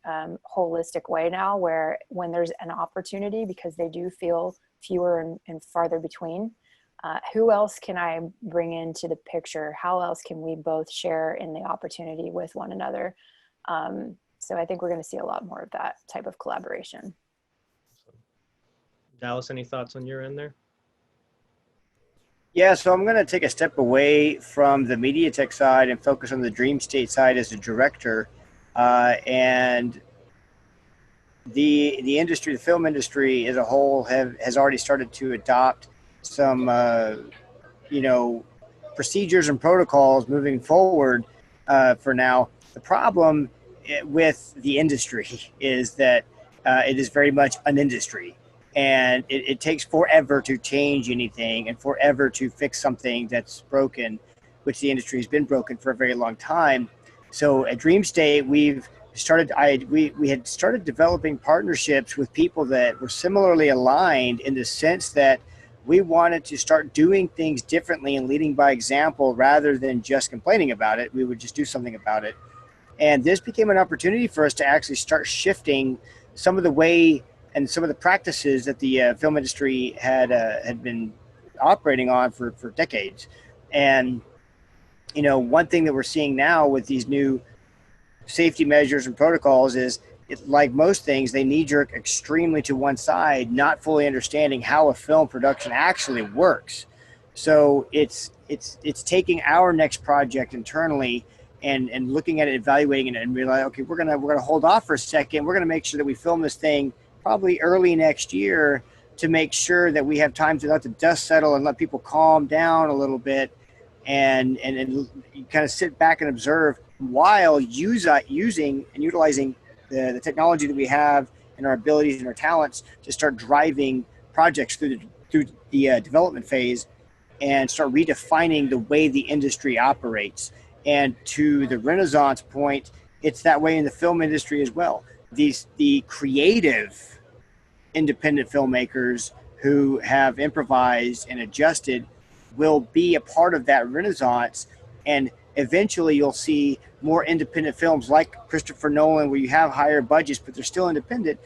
Speaker 6: holistic way now, where when there's an opportunity, because they do feel fewer and farther between, who else can I bring into the picture? How else can we both share in the opportunity with one another? So I think we're going to see a lot more of that type of collaboration.
Speaker 4: Dallas, any thoughts on your end there?
Speaker 5: Yeah, so I'm going to take a step away from the MediaTek side and focus on the DreamState side as a director. And the industry, the film industry as a whole, has already started to adopt some, you know, procedures and protocols moving forward for now. The problem with the industry is that it is very much an industry. And it takes forever to change anything and forever to fix something that's broken, which the industry has been broken for a very long time. So at DreamState, we had started developing partnerships with people that were similarly aligned, in the sense that we wanted to start doing things differently and leading by example rather than just complaining about it. We would just do something about it. And this became an opportunity for us to actually start shifting some of the way and some of the practices that the film industry had been operating on for decades. And, you know, one thing that we're seeing now with these new safety measures and protocols is, like most things, they knee-jerk extremely to one side, not fully understanding how a film production actually works. So it's taking our next project internally and looking at it, evaluating it, and realizing, okay, we're gonna hold off for a second. We're gonna make sure that we film this thing probably early next year, to make sure that we have time to let the dust settle and let people calm down a little bit, and kind of sit back and observe while using and utilizing the technology that we have and our abilities and our talents to start driving projects through the development phase, and start redefining the way the industry operates. And to the Renaissance point, it's that way in the film industry as well. The creative independent filmmakers who have improvised and adjusted will be a part of that renaissance. And eventually you'll see more independent films like Christopher Nolan, where you have higher budgets, but they're still independent,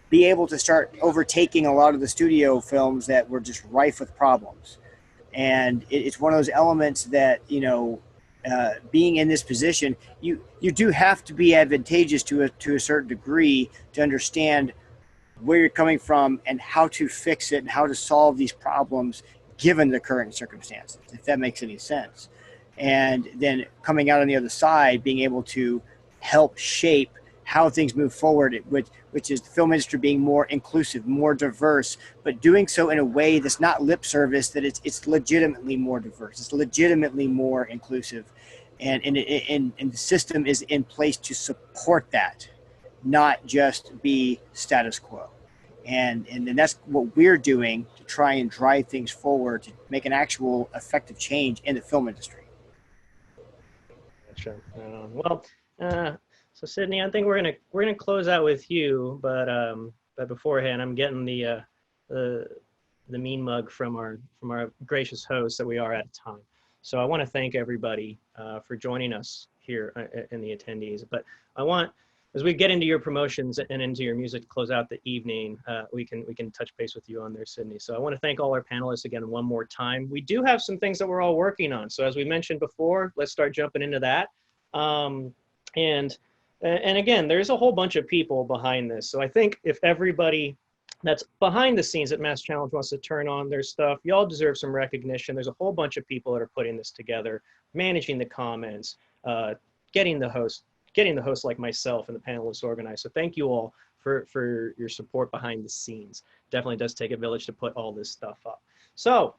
Speaker 5: be able to start overtaking a lot of the studio films that were just rife with problems. And it's one of those elements that, you know, being in this position, you do have to be advantageous to a certain degree to understand where you're coming from and how to fix it and how to solve these problems given the current circumstances, if that makes any sense. And then coming out on the other side, being able to help shape how things move forward, which is the film industry being more inclusive, more diverse, but doing so in a way that's not lip service, that it's legitimately more diverse, it's legitimately more inclusive. And the system is in place to support that, not just be status quo. And that's what we're doing to try and drive things forward, to make an actual effective change in the film industry.
Speaker 4: Gotcha. Well, so Sydney, I think we're gonna close out with you, but beforehand, I'm getting the mean mug from our gracious host that we are out of time. So I want to thank everybody for joining us here in the attendees. But I want, as we get into your promotions and into your music to close out the evening, we can touch base with you on there, Sydney. So I want to thank all our panelists again one more time. We do have some things that we're all working on. So as we mentioned before, let's start jumping into that. And again, there's a whole bunch of people behind this. So I think if everybody that's behind the scenes at Mass Challenge wants to turn on their stuff, y'all deserve some recognition. There's a whole bunch of people that are putting this together, managing the comments, getting the host like myself and the panelists organized. So thank you all for your support behind the scenes. Definitely does take a village to put all this stuff up. So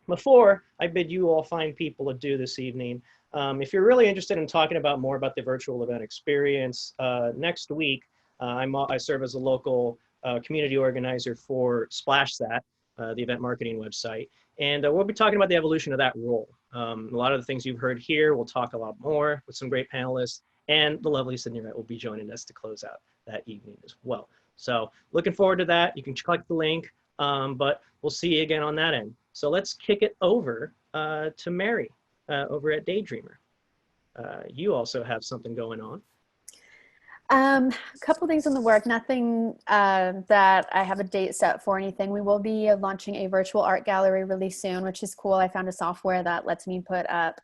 Speaker 4: before I bid you all fine people adieu this evening, if you're really interested in talking about more about the virtual event experience, next week, I serve as a local community organizer for SplashSat, the event marketing website. And we'll be talking about the evolution of that role. A lot of the things you've heard here, we'll talk a lot more with some great panelists, and the lovely Sydney Wright will be joining us to close out that evening as well. So looking forward to that. You can click the link, but we'll see you again on that end. So let's kick it over to Mary over at Daydreamer. You also have something going on.
Speaker 7: A couple things in the work, nothing that I have a date set for anything. We will be launching a virtual art gallery really soon, which is cool. I found a software that lets me put up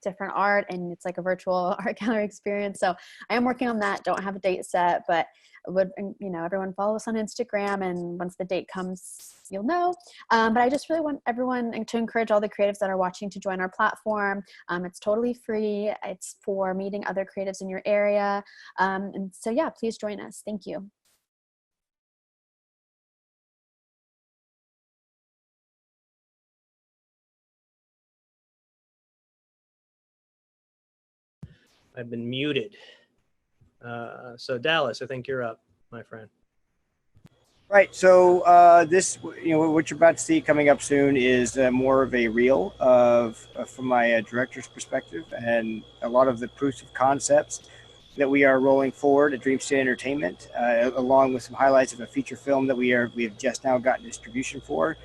Speaker 7: different art, and it's like a virtual art gallery experience. So I am working on that. Don't have a date set, but would, you know, everyone follow us on Instagram, and once the date comes, you'll know. But I just really want everyone to encourage all the creatives that are watching to join our platform. It's totally free. It's for meeting other creatives in your area. And so yeah, please join us. Thank you.
Speaker 4: I've been muted. So Dallas, I think you're up, my friend.
Speaker 5: Right. So this, you know, what you're about to see coming up soon is more of a reel from my director's perspective, and a lot of the proofs of concepts that we are rolling forward at Dream State Entertainment, along with some highlights of a feature film that we have just now gotten distribution for.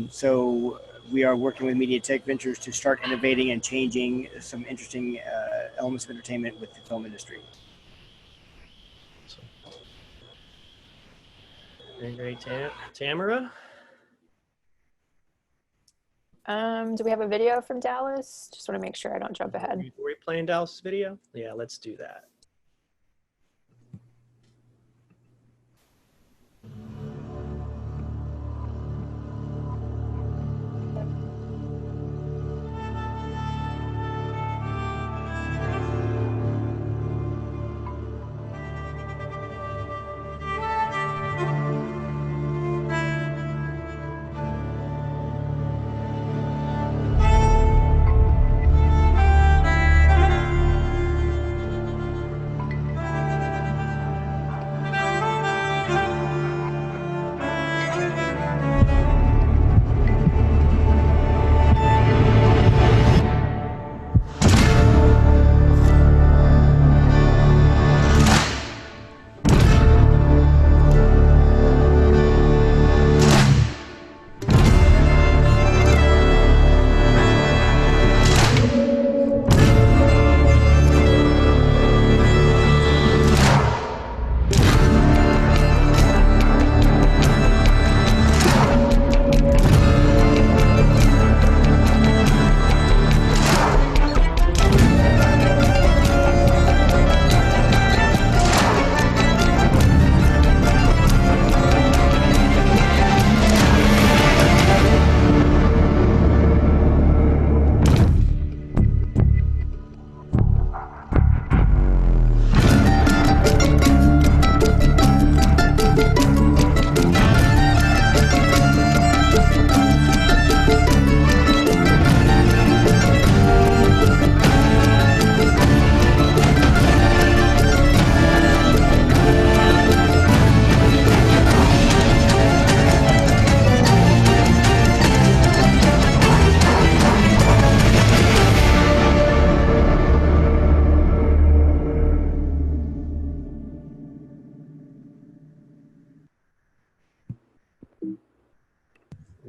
Speaker 5: So we are working with Mediatek Ventures to start innovating and changing some interesting elements of entertainment with the film industry.
Speaker 4: Very great. Tamara?
Speaker 6: Do we have a video from Dallas? Just want to make sure I don't jump ahead.
Speaker 4: Were we playing Dallas' video? Yeah, let's do that.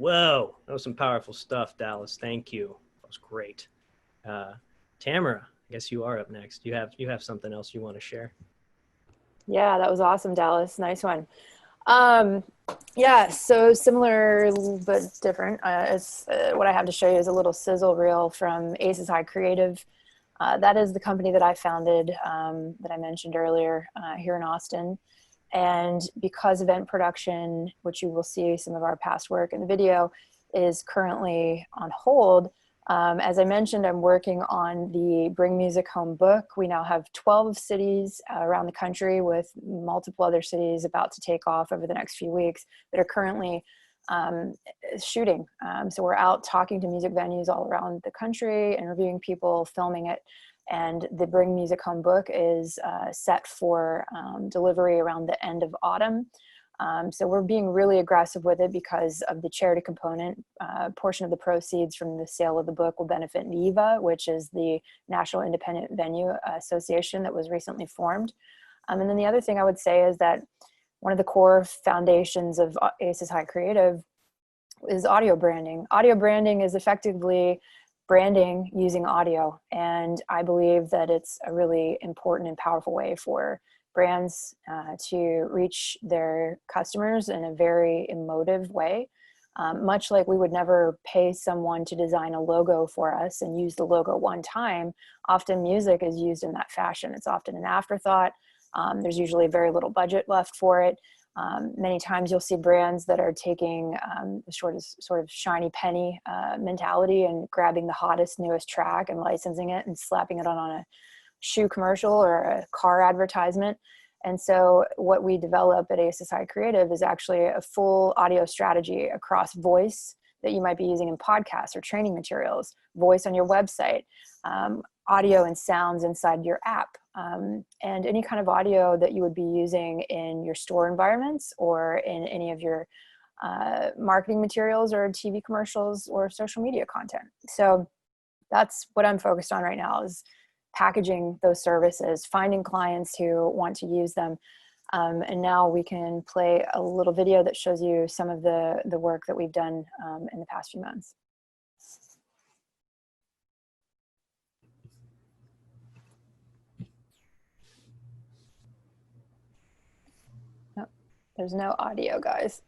Speaker 4: Whoa, that was some powerful stuff, Dallas. Thank you. That was great. Tamara, I guess you are up next. You have something else you want to share?
Speaker 6: Yeah, that was awesome, Dallas. Nice one. Yeah, so similar but different. What I have to show you is a little sizzle reel from Aces High Creative. That is the company that I founded, that I mentioned earlier, here in Austin. And because event production, which you will see some of our past work in the video, is currently on hold, as I mentioned, I'm working on the Bring Music Home book. We now have 12 cities around the country, with multiple other cities about to take off over the next few weeks that are currently shooting. So we're out talking to music venues all around the country, interviewing people, filming it. And the Bring Music Home book is set for delivery around the end of autumn. So we're being really aggressive with it because of the charity component. Portion of the proceeds from the sale of the book will benefit NIVA, which is the National Independent Venue Association that was recently formed. And then the other thing I would say is that one of the core foundations of Aces High Creative is audio branding. Audio branding is effectively branding using audio. And I believe that it's a really important and powerful way for brands to reach their customers in a very emotive way. Much like we would never pay someone to design a logo for us and use the logo one time, often music is used in that fashion. It's often an afterthought. There's usually very little budget left for it. Many times you'll see brands that are taking the sort of shiny penny mentality and grabbing the hottest, newest track and licensing it and slapping it on a shoe commercial or a car advertisement. And so what we develop at Aces High Creative is actually a full audio strategy across voice that you might be using in podcasts or training materials, voice on your website, audio and sounds inside your app, and any kind of audio that you would be using in your store environments or in any of your marketing materials or TV commercials or social media content. So that's what I'm focused on right now, is packaging those services, finding clients who want to use them. And now we can play a little video that shows you some of the work that we've done in the past few months. Oh, there's no audio, guys.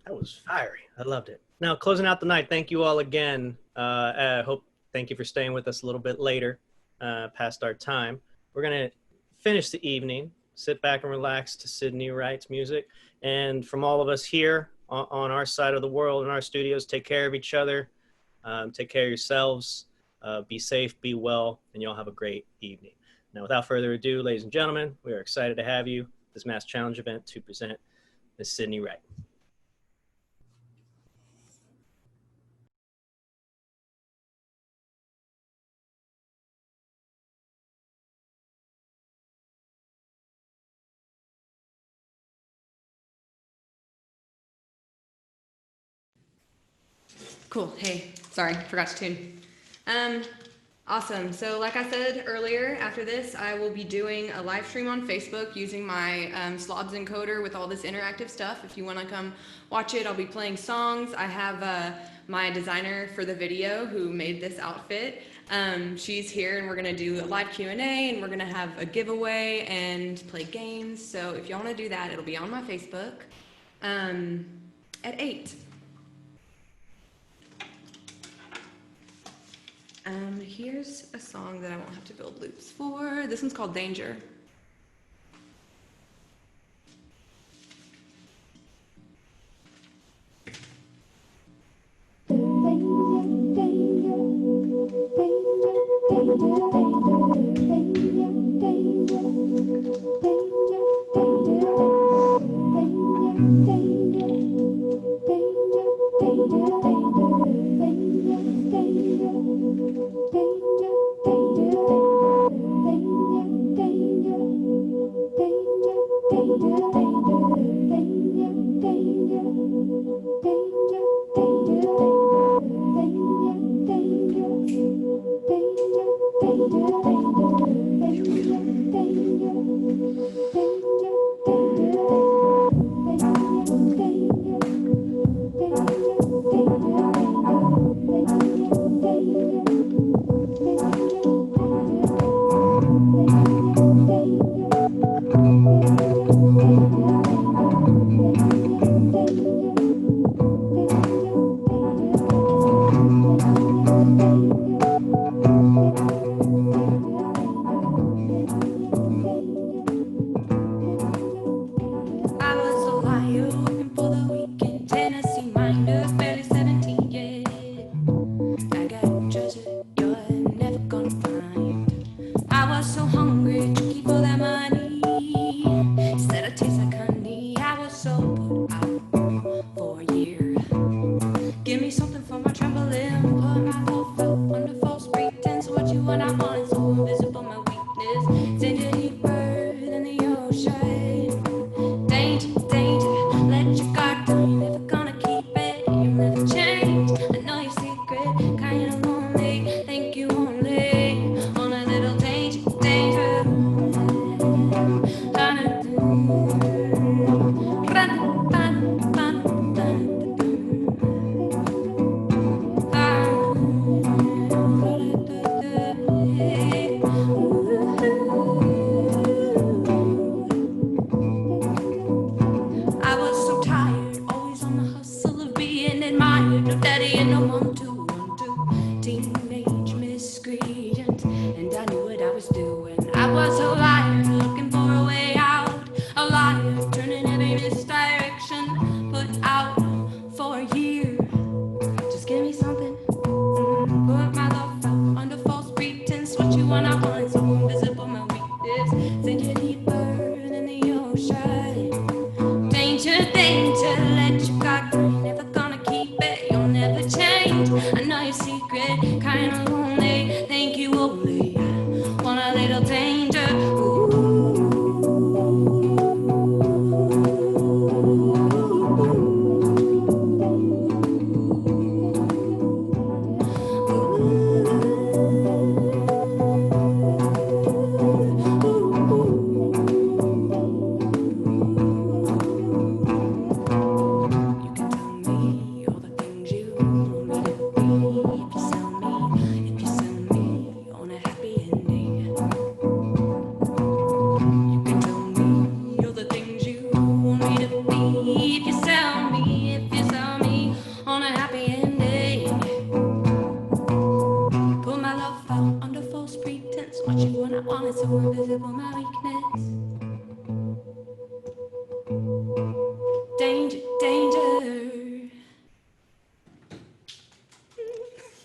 Speaker 4: That was fiery. I loved it. Now, closing out the night, thank you all again. Thank you for staying with us a little bit later, past our time. We're gonna finish the evening, sit back and relax to Sydney Wright's music. And from all of us here on our side of the world in our studios, take care of each other, take care of yourselves, be safe, be well, and y'all have a great evening. Now, without further ado, ladies and gentlemen, we are excited to have you at this Mass Challenge event to present Miss Sydney Wright.
Speaker 8: Cool. Hey, sorry, forgot to tune. Awesome. So like I said earlier, after this, I will be doing a live stream on Facebook using my Slobs encoder with all this interactive stuff. If you want to come watch it, I'll be playing songs. I have my designer for the video who made this outfit. She's here, and we're gonna do a live Q&A, and we're gonna have a giveaway and play games. So if y'all wanna do that, it'll be on my Facebook at 8. Here's a song that I won't have to build loops for. This one's called Danger.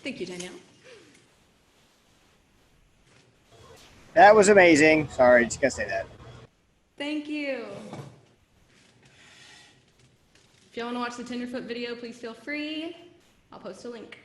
Speaker 8: Thank you, Danielle.
Speaker 5: That was amazing. Sorry, just gotta say that.
Speaker 8: Thank you. If y'all want to watch the Tenderfoot video, please feel free. I'll post a link.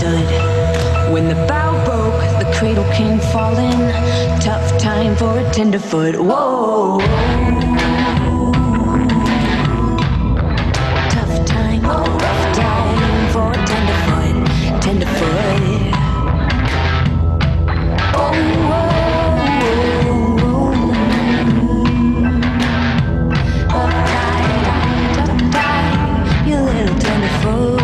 Speaker 9: understood. When the bow broke, the cradle came falling. Tough time for a tenderfoot. Whoa. Tough time, rough time for a tenderfoot. Tenderfoot. Oh, uptight, you little tenderfoot.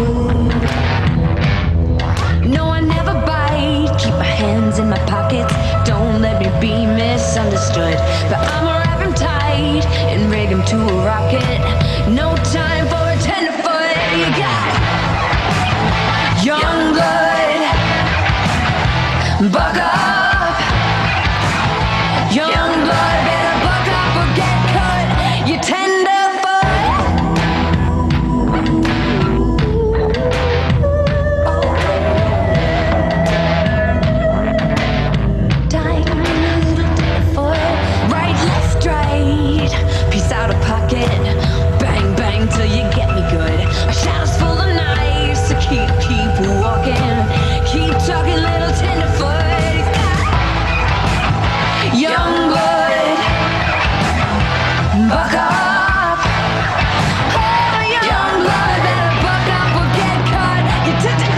Speaker 9: No, I never bite. Keep my hands in my pockets. Don't let me be misunderstood. But I'ma wrap him tight and rig him to a rocket. No time for a tenderfoot. You got young blood. Buck up. Young blood, better buck up or get cut. You tenderfoot. Piece out of pocket, bang bang till you get me good. My shadow's full of knives, so keep walking, keep talking, little tenderfoot. Young blood, buck up. Oh, young blood, better buck up or get cut. You tenderfoot.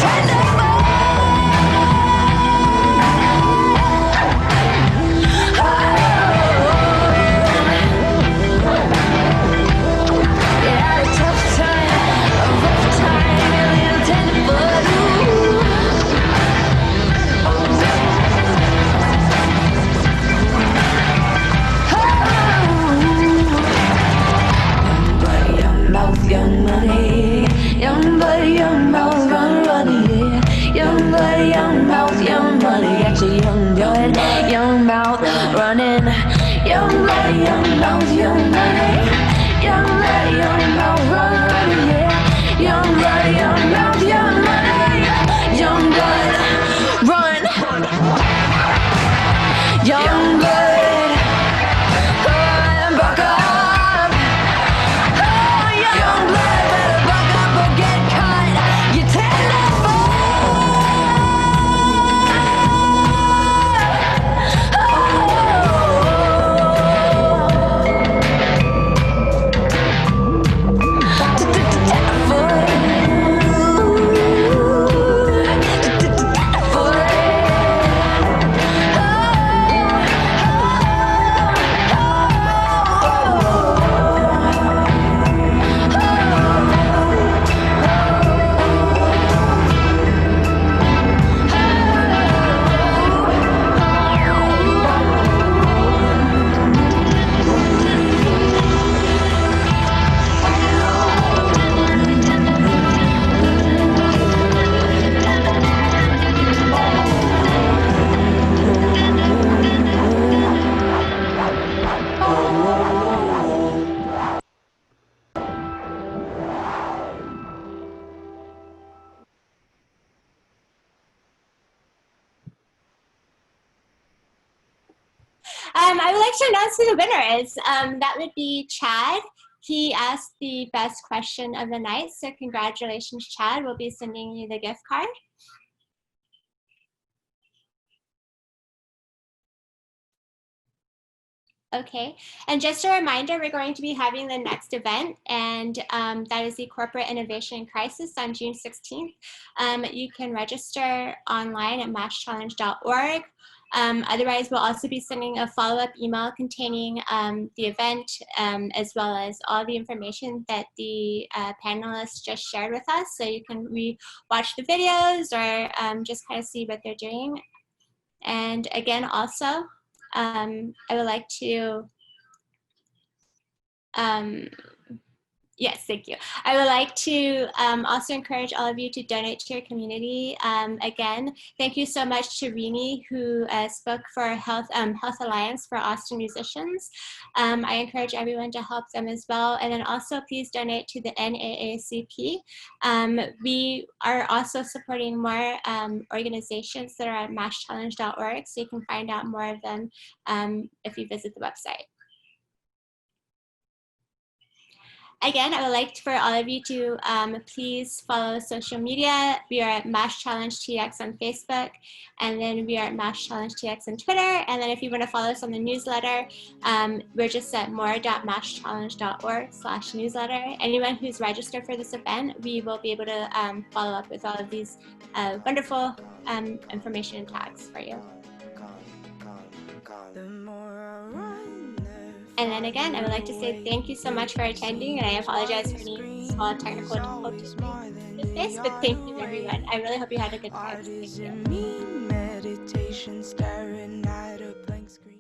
Speaker 9: Young money, young blood, young mouth, run, yeah. Young blood, young mouth, young money, got your young blood, young mouth, running. Young blood, young mouth, young money, young blood, young mouth, run, yeah. Young blood, young mouth, young money, young blood, run. Young blood, buck up.
Speaker 1: I would like to announce who the winner is. That would be Chad. He asked the best question of the night, so congratulations, Chad. We'll be sending you the gift card. Okay, and just a reminder, we're going to be having the next event, and that is the Corporate Innovation Crisis on June 16th. You can register online at masschallenge.org. Otherwise, we'll also be sending a follow-up email containing the event as well as all the information that the panelists just shared with us. So you can re-watch the videos or just kind of see what they're doing. And again, also, I would like to, yes, thank you. I would like to also encourage all of you to donate to your community. Again, thank you so much to Rini, who spoke for Health Alliance for Austin musicians. I encourage everyone to help them as well. And then also please donate to the NAACP. We are also supporting more organizations that are at masschallenge.org, so you can find out more of them if you visit the website. Again, I would like for all of you to please follow social media. We are at MASH Challenge TX on Facebook, and then we are at MASH Challenge TX on Twitter. And then if you want to follow us on the newsletter, we're just at more.mashchallenge.org/newsletter. Anyone who's registered for this event, we will be able to follow up with all of these wonderful information and tags for you. And then again, I would like to say thank you so much for attending, and I apologize for any small technical difficulties with this, but thank you everyone. I really hope you had a good time. Thank you.